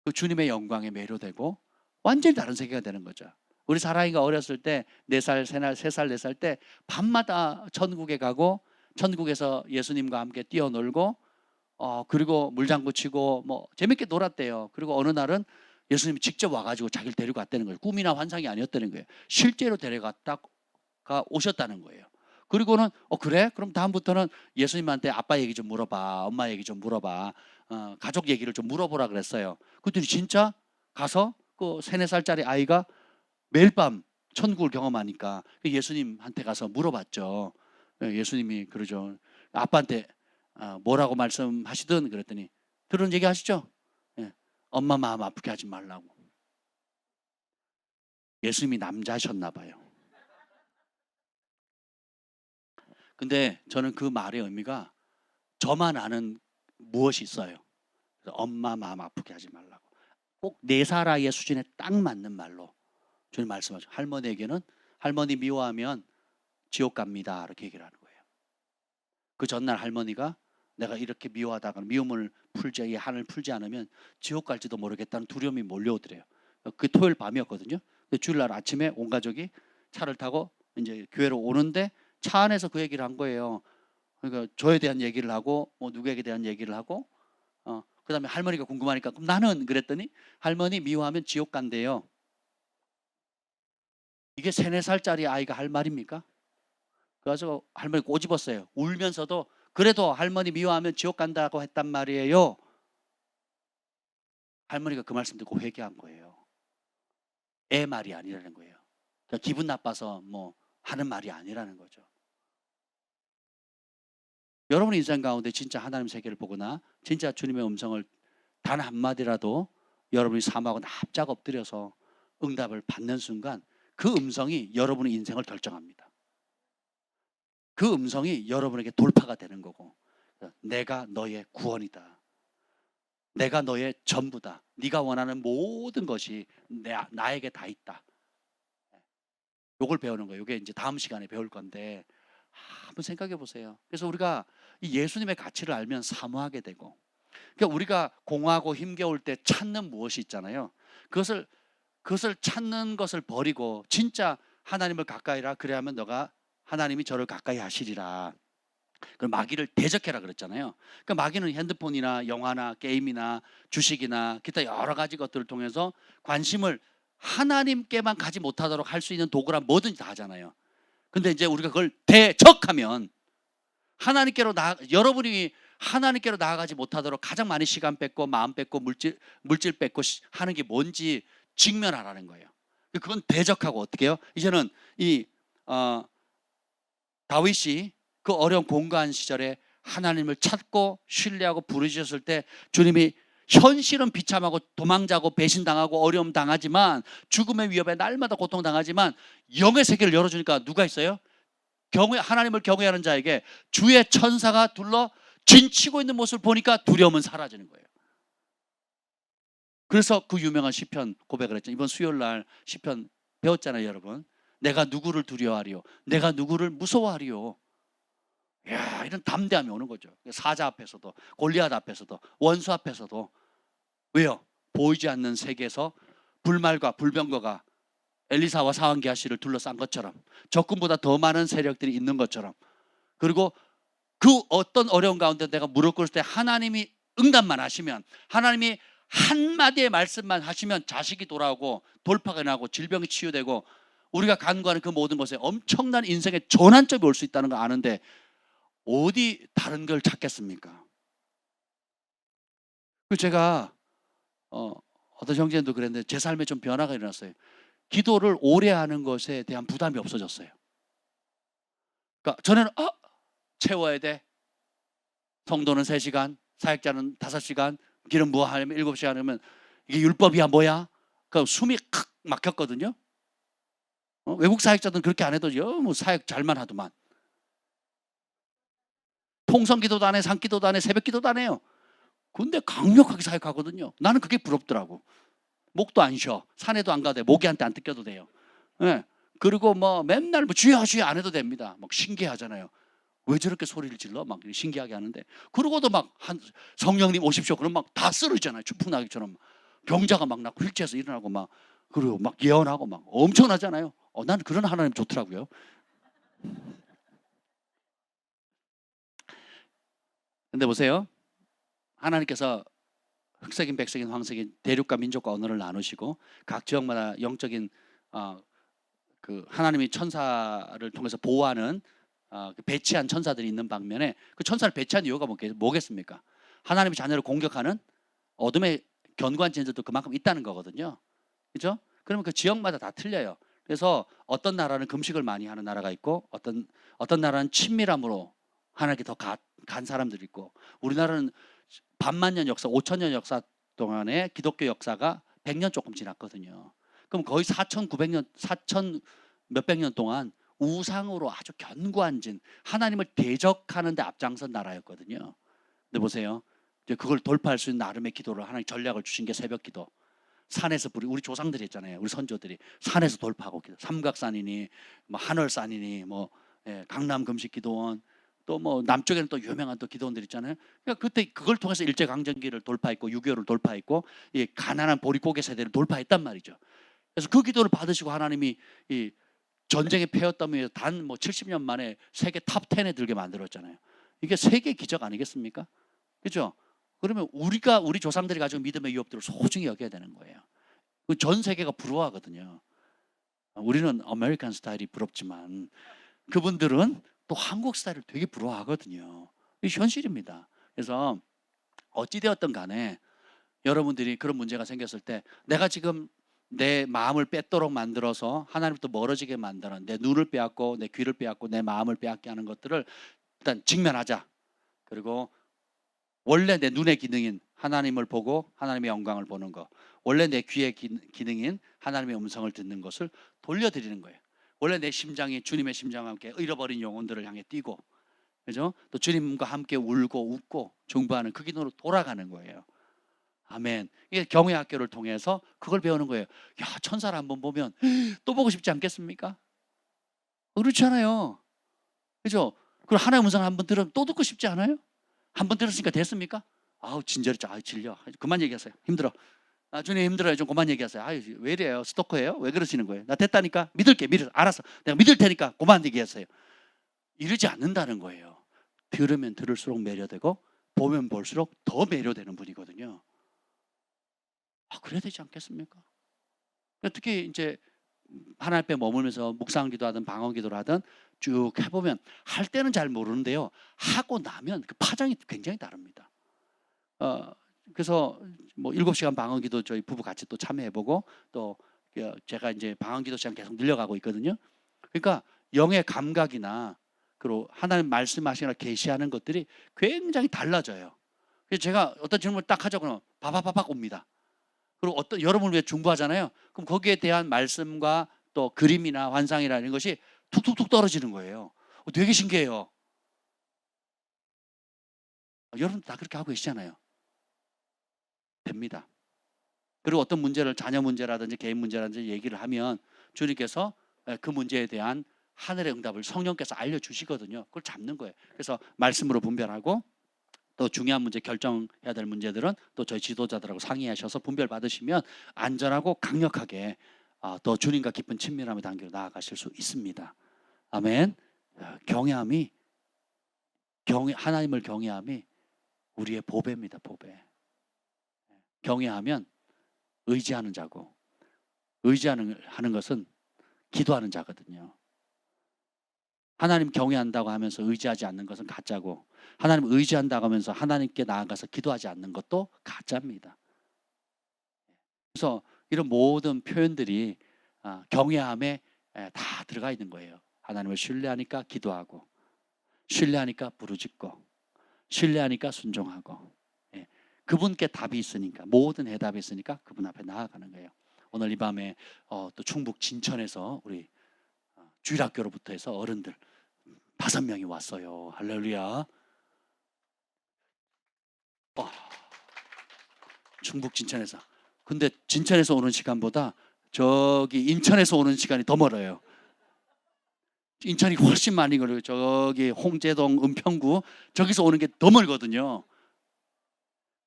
그 주님의 영광에 매료되고 완전히 다른 세계가 되는 거죠. 우리 사랑이가 어렸을 때 4살, 3살, 4살 때 밤마다 천국에 가고 천국에서 예수님과 함께 뛰어놀고 그리고 물장구 치고 뭐 재밌게 놀았대요. 그리고 어느 날은 예수님이 직접 와가지고 자기를 데리고 왔다는 거예요. 꿈이나 환상이 아니었다는 거예요. 실제로 데려갔다가 오셨다는 거예요. 그리고는 그래? 그럼 다음부터는 예수님한테 아빠 얘기 좀 물어봐, 엄마 얘기 좀 물어봐, 가족 얘기를 좀 물어보라 그랬어요. 그랬더니 진짜 가서 그 3, 4살짜리 아이가 매일 밤 천국을 경험하니까 예수님한테 가서 물어봤죠. 예수님이 그러죠. 아빠한테 뭐라고 말씀하시든 그랬더니 들은 얘기 하시죠? 예. 엄마 마음 아프게 하지 말라고. 예수님이 남자셨나 봐요. 근데 저는 그 말의 의미가 저만 아는 무엇이 있어요. 그래서 엄마 마음 아프게 하지 말라고. 꼭 4살 아이의 수준에 딱 맞는 말로 주님 말씀하죠. 할머니에게는 할머니 미워하면 지옥 갑니다. 이렇게 얘기를 하는 거예요. 그 전날 할머니가 내가 이렇게 미워하다가 미움을 풀지, 이 한을 풀지 않으면 지옥 갈지도 모르겠다는 두려움이 몰려오더래요. 그 토요일 밤이었거든요. 주일날 아침에 온 가족이 차를 타고 이제 교회로 오는데 차 안에서 그 얘기를 한 거예요. 그러니까 저에 대한 얘기를 하고 뭐 누구에게 대한 얘기를 하고 그다음에 할머니가 궁금하니까 그럼 나는 그랬더니 할머니 미워하면 지옥 간대요. 이게 3, 4살짜리 아이가 할 말입니까? 그래서 할머니 꼬집었어요. 울면서도 그래도 할머니 미워하면 지옥 간다고 했단 말이에요. 할머니가 그 말씀 듣고 회개한 거예요. 애 말이 아니라는 거예요. 그러니까 기분 나빠서 뭐 하는 말이 아니라는 거죠. 여러분 인생 가운데 진짜 하나님 세계를 보거나 진짜 주님의 음성을 단 한마디라도 여러분이 사모하고 납작 엎드려서 응답을 받는 순간 그 음성이 여러분의 인생을 결정합니다. 그 음성이 여러분에게 돌파가 되는 거고, 내가 너의 구원이다. 내가 너의 전부다. 네가 원하는 모든 것이 나에게 다 있다. 요걸 배우는 거예요. 이게 이제 다음 시간에 배울 건데 한번 생각해 보세요. 그래서 우리가 이 예수님의 가치를 알면 사모하게 되고, 그러니까 우리가 공허하고 힘겨울 때 찾는 무엇이 있잖아요. 그것을 찾는 것을 버리고 진짜 하나님을 가까이라 그래야만 너가 하나님이 저를 가까이 하시리라. 그 마귀를 대적해라 그랬잖아요. 그러니까 마귀는 핸드폰이나 영화나 게임이나 주식이나 기타 여러 가지 것들을 통해서 관심을 하나님께만 가지 못하도록 할 수 있는 도구란 뭐든지 다 하잖아요. 근데 이제 우리가 그걸 대적하면 여러분이 하나님께로 나아가지 못하도록 가장 많이 시간 뺏고 마음 뺏고 물질 뺏고 하는 게 뭔지 직면하라는 거예요. 그건 대적하고 어떻게 해요? 이제는 이 다윗이 그 어려운 공고한 시절에 하나님을 찾고 신뢰하고 부르짖었을 때 주님이 현실은 비참하고 도망자고 배신당하고 어려움 당하지만 죽음의 위협에 날마다 고통당하지만 영의 세계를 열어주니까 누가 있어요? 하나님을 경외하는 자에게 주의 천사가 둘러 진치고 있는 모습을 보니까 두려움은 사라지는 거예요. 그래서 그 유명한 시편 고백을 했죠. 이번 수요일 날 시편 배웠잖아요, 여러분. 내가 누구를 두려워하리요? 내가 누구를 무서워하리요? 이야, 이런 담대함이 오는 거죠. 사자 앞에서도, 골리앗 앞에서도, 원수 앞에서도. 왜요? 보이지 않는 세계에서 불말과 불병거가 엘리사와 사왕 게하시를 둘러싼 것처럼, 적군보다 더 많은 세력들이 있는 것처럼, 그리고 그 어떤 어려운 가운데 내가 무릎 꿇을 때 하나님이 응답만 하시면, 하나님이 한마디의 말씀만 하시면 자식이 돌아오고 돌파가 나고 질병이 치유되고 우리가 간구하는 그 모든 것에 엄청난 인생의 전환점이 올 수 있다는 걸 아는데 어디 다른 걸 찾겠습니까? 제가 어떤 형제도 그랬는데 제 삶에 좀 변화가 일어났어요. 기도를 오래 하는 것에 대한 부담이 없어졌어요. 그러니까 전에는 채워야 돼. 성도는 3시간, 사역자는 5시간, 길은 무하면 7시간 하면 이게 율법이야 뭐야? 그 숨이 칵 막혔거든요. 외국 사역자들은 그렇게 안 해도 뭐 사역 잘만 하더만. 통성기도도 안 해, 산기도도 안 해, 새벽기도도 안 해요. 근데 강력하게 사역하거든요. 나는 그게 부럽더라고. 목도 안 쉬어. 산에도 안 가도 돼. 모기한테 안 뜯겨도 돼요. 네. 그리고 뭐 맨날 뭐 주여 주여 안 해도 됩니다. 막 신기하잖아요. 왜 저렇게 소리를 질러? 막 신기하게 하는데, 그러고도 막 성령님 오십시오. 그럼 막 다 쓰러지잖아요. 추풍나기처럼 병자가 막 나고 휠체어에서 일어나고 막, 그리고 막 예언하고 막 엄청나잖아요. 나는 그런 하나님 좋더라고요. 근데 보세요. 하나님께서 흑색인, 백색인, 황색인 대륙과 민족과 언어를 나누시고 각 지역마다 영적인 그 하나님이 천사를 통해서 보호하는 그 배치한 천사들이 있는 방면에 그 천사를 배치한 이유가 뭐겠습니까? 하나님의 자녀를 공격하는 어둠의 견고한 진들도 그만큼 있다는 거거든요. 그죠? 그러면 그 지역마다 다 틀려요. 그래서 어떤 나라는 금식을 많이 하는 나라가 있고 어떤 나라는 친밀함으로 하나님께 더 간 사람들이 있고 우리나라는 반만 년 역사, 5,000년 역사 동안에 기독교 역사가 100년 조금 지났거든요. 그럼 거의 4,900년, 4,000 몇백 년 동안 우상으로 아주 견고한 진, 하나님을 대적하는 데 앞장선 나라였거든요. 근데 보세요. 이제 그걸 돌파할 수 있는 나름의 기도를 하나님 전략을 주신 게 새벽 기도. 산에서 우리 조상들이 했잖아요. 우리 선조들이 산에서 돌파하고 기도. 삼각산이니 뭐 하늘산이니 뭐 강남 금식 기도원 또 뭐 남쪽에는 또 유명한 또 기도원들 있잖아요. 그러니까 그때 그걸 통해서 일제 강점기를 돌파했고 6.25를 돌파했고 이 가난한 보릿고개 세대를 돌파했단 말이죠. 그래서 그 기도를 받으시고 하나님이 이 전쟁에 패였다며 단 뭐 70년 만에 세계 탑 10에 들게 만들었잖아요. 이게 세계 기적 아니겠습니까? 그렇죠? 그러면 우리 조상들이 가지고 믿음의 유업들을 소중히 여겨야 되는 거예요. 전 세계가 부러워하거든요. 우리는 아메리칸 스타일이 부럽지만 그분들은 또 한국 스타일을 되게 부러워하거든요. 이게 현실입니다. 그래서 어찌되었든 간에 여러분들이 그런 문제가 생겼을 때 내가 지금 내 마음을 뺏도록 만들어서 하나님부터 멀어지게 만드는 내 눈을 빼앗고 내 귀를 빼앗고 내 마음을 빼앗게 하는 것들을 일단 직면하자. 그리고 원래 내 눈의 기능인 하나님을 보고 하나님의 영광을 보는 것, 원래 내 귀의 기능인 하나님의 음성을 듣는 것을 돌려드리는 거예요. 원래 내 심장이 주님의 심장과 함께 잃어버린 영혼들을 향해 뛰고, 그죠? 또 주님과 함께 울고 웃고 중보하는 그 기도로 돌아가는 거예요. 아멘. 이게 경외 학교를 통해서 그걸 배우는 거예요. 야, 천사를 한번 보면 또 보고 싶지 않겠습니까? 그렇잖아요. 그죠? 그리고 하나님의 음성을 한번 들으면 또 듣고 싶지 않아요? 한번 들었으니까 됐습니까? 아우 진절했죠. 아우 질려. 그만 얘기하세요. 힘들어. 주님 힘들어요. 좀 그만 얘기하세요. 아유 왜 이래요? 스토커예요? 왜 그러시는 거예요? 나 됐다니까. 믿을게. 알았어. 내가 믿을 테니까 그만 얘기하세요. 이러지 않는다는 거예요. 들으면 들을수록 매료되고 보면 볼수록 더 매료되는 분이거든요. 그래야 되지 않겠습니까? 특히 이제 하나님 앞에 머물면서 묵상기도 하든 방언기도를 하든 쭉 해보면 할 때는 잘 모르는데요. 하고 나면 그 파장이 굉장히 다릅니다. 그래서 뭐 7시간 방언기도 저희 부부 같이 또 참여해보고 또 제가 이제 방언기도 시간 계속 늘려가고 있거든요. 그러니까 영의 감각이나 그리고 하나님 말씀하시거나 계시하는 것들이 굉장히 달라져요. 그래서 제가 어떤 질문을 딱 하자 그러면 바바바박 옵니다. 그리고 여러분을 위해 중보하잖아요. 그럼 거기에 대한 말씀과 또 그림이나 환상이나 이런 것이 툭툭툭 떨어지는 거예요. 되게 신기해요. 여러분도 다 그렇게 하고 계시잖아요. 됩니다. 그리고 어떤 문제를 자녀 문제라든지 개인 문제라든지 얘기를 하면 주님께서 그 문제에 대한 하늘의 응답을 성령께서 알려주시거든요. 그걸 잡는 거예요. 그래서 말씀으로 분별하고 또 중요한 문제 결정해야 될 문제들은 또 저희 지도자들하고 상의하셔서 분별 받으시면 안전하고 강력하게 더 주님과 깊은 친밀함의 단계로 나아가실 수 있습니다. 아멘. 하나님을 경외함이 우리의 보배입니다. 보배. 경외하면 의지하는 자고 의지하는 것은 기도하는 자거든요. 하나님 경외한다고 하면서 의지하지 않는 것은 가짜고 하나님 의지한다고 하면서 하나님께 나아가서 기도하지 않는 것도 가짜입니다. 그래서 이런 모든 표현들이 경외함에 다 들어가 있는 거예요. 하나님을 신뢰하니까 기도하고 신뢰하니까 부르짖고 신뢰하니까 순종하고 그분께 답이 있으니까 모든 해답이 있으니까 그분 앞에 나아가는 거예요. 오늘 이 밤에 또 충북 진천에서 우리 주일학교로부터 해서 어른들 5명이 왔어요. 할렐루야. 충북 진천에서. 근데 진천에서 오는 시간보다 저기 인천에서 오는 시간이 더 멀어요. 인천이 훨씬 많이 걸려요. 저기 홍제동, 은평구 저기서 오는 게 더 멀거든요.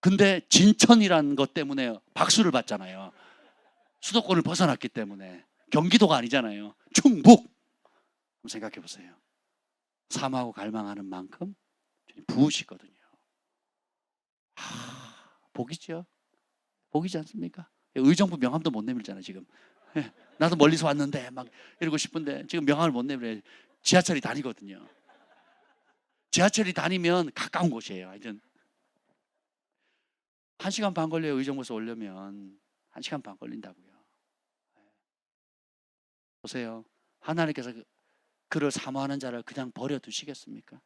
근데 진천이라는 것 때문에 박수를 받잖아요. 수도권을 벗어났기 때문에. 경기도가 아니잖아요. 충북. 한번 생각해 보세요. 사모하고 갈망하는 만큼 부으시거든요. 복이죠. 복이지 않습니까? 의정부 명함도 못 내밀잖아요 지금. 나도 멀리서 왔는데 막 이러고 싶은데 지금 명함을 못 내밀어요. 지하철이 다니거든요. 지하철이 다니면 가까운 곳이에요. 하여튼 1시간 반 걸려요. 의정부에서 오려면 1시간 반 걸린다고요. 보세요. 하나님께서 그를 사모하는 자를 그냥 버려두시겠습니까?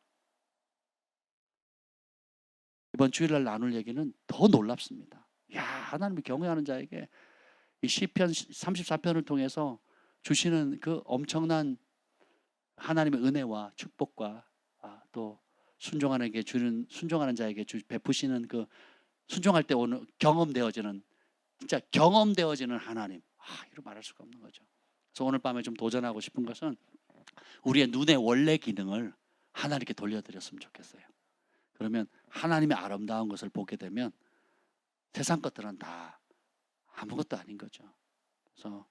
이번 주일날 나눌 얘기는 더 놀랍습니다. 야, 하나님을 경외하는 자에게 이 시편 34편을 통해서 주시는 그 엄청난 하나님의 은혜와 축복과 또 순종하는 자에게 베푸시는 그 순종할 때 오는 경험되어지는 진짜 경험되어지는 하나님. 이루 말할 수가 없는 거죠. 그래서 오늘 밤에 좀 도전하고 싶은 것은 우리의 눈의 원래 기능을 하나님께 돌려드렸으면 좋겠어요. 그러면 하나님의 아름다운 것을 보게 되면 세상 것들은 다 아무것도 아닌 거죠. 그래서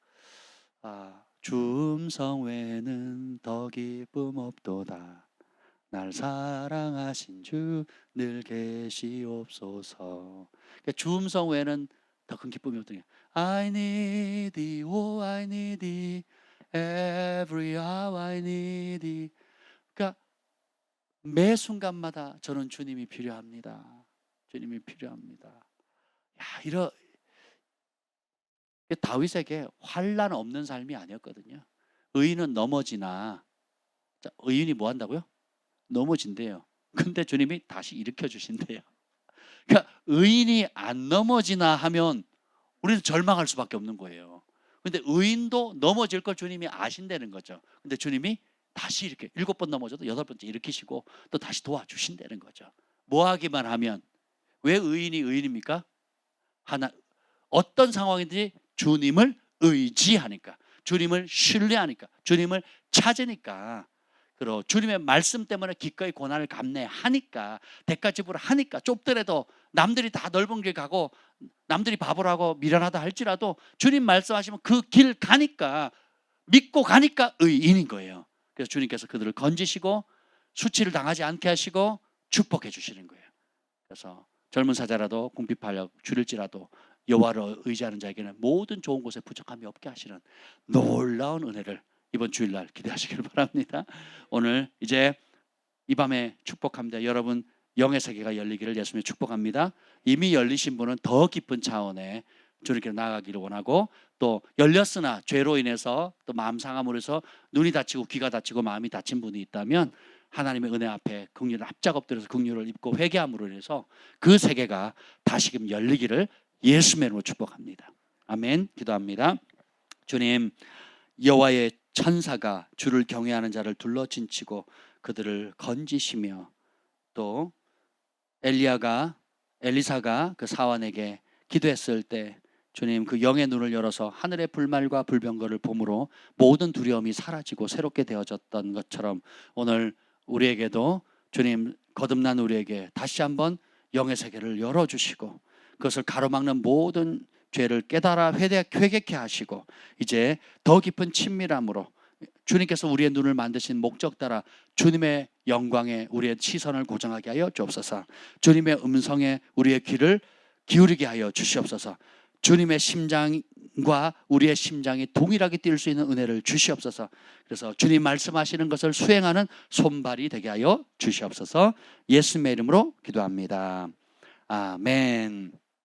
주 음성 외에는 더 기쁨 없도다. 날 사랑하신 주 늘 계시옵소서. 그러니까 주 음성 외에는 더 큰 기쁨이 없더니 I need thee, oh I need thee, every hour I need thee. 그러니까 매 순간마다 저는 주님이 필요합니다. 주님이 필요합니다. 다윗에게 환난 없는 삶이 아니었거든요. 의인은 넘어지나, 의인이 뭐 한다고요? 넘어진대요. 근데 주님이 다시 일으켜 주신대요. 그러니까 의인이 안 넘어지나 하면 우리는 절망할 수밖에 없는 거예요. 근데 의인도 넘어질 걸 주님이 아신다는 거죠. 근데 주님이 다시 이렇게 7번 넘어져도 8번째 일으키시고 또 다시 도와주신다는 거죠. 뭐 하기만 하면. 왜 의인이 의인입니까? 어떤 상황이든지 주님을 의지하니까, 주님을 신뢰하니까, 주님을 찾으니까, 그리고 주님의 말씀 때문에 기꺼이 고난을 감내하니까, 대가 지불하니까, 좁더라도 남들이 다 넓은 길 가고 남들이 바보라고 미련하다 할지라도 주님 말씀하시면 그 길 가니까, 믿고 가니까 의인인 거예요. 그래서 주님께서 그들을 건지시고 수치를 당하지 않게 하시고 축복해 주시는 거예요. 그래서 젊은 사자라도 궁핍하여 줄일지라도 여호와를 의지하는 자에게는 모든 좋은 곳에 부족함이 없게 하시는 놀라운 은혜를 이번 주일날 기대하시길 바랍니다. 오늘 이제 이 밤에 축복합니다. 여러분 영의 세계가 열리기를 예수님이 축복합니다. 이미 열리신 분은 더 깊은 차원의 주님께 나아가기를 원하고, 또 열렸으나 죄로 인해서 또 마음 상함으로 해서 눈이 다치고 귀가 다치고 마음이 다친 분이 있다면 하나님의 은혜 앞에 긍휼을 납작 엎드려서 긍휼을 입고 회개함으로 인해서 그 세계가 다시금 열리기를 예수의 이름으로 축복합니다. 아멘. 기도합니다. 주님, 여호와의 천사가 주를 경외하는 자를 둘러친치고 그들을 건지시며, 또 엘리사가 그 사환에게 기도했을 때 주님 그 영의 눈을 열어서 하늘의 불말과 불병거를 봄으로 모든 두려움이 사라지고 새롭게 되어졌던 것처럼 오늘 우리에게도 주님 거듭난 우리에게 다시 한번 영의 세계를 열어주시고 그것을 가로막는 모든 죄를 깨달아 회개케 하시고 이제 더 깊은 친밀함으로 주님께서 우리의 눈을 만드신 목적 따라 주님의 영광에 우리의 시선을 고정하게 하여 주옵소서. 주님의 음성에 우리의 귀를 기울이게 하여 주시옵소서. 주님의 심장과 우리의 심장이 동일하게 뛸 수 있는 은혜를 주시옵소서. 그래서 주님 말씀하시는 것을 수행하는 손발이 되게 하여 주시옵소서. 예수님의 이름으로 기도합니다. 아멘.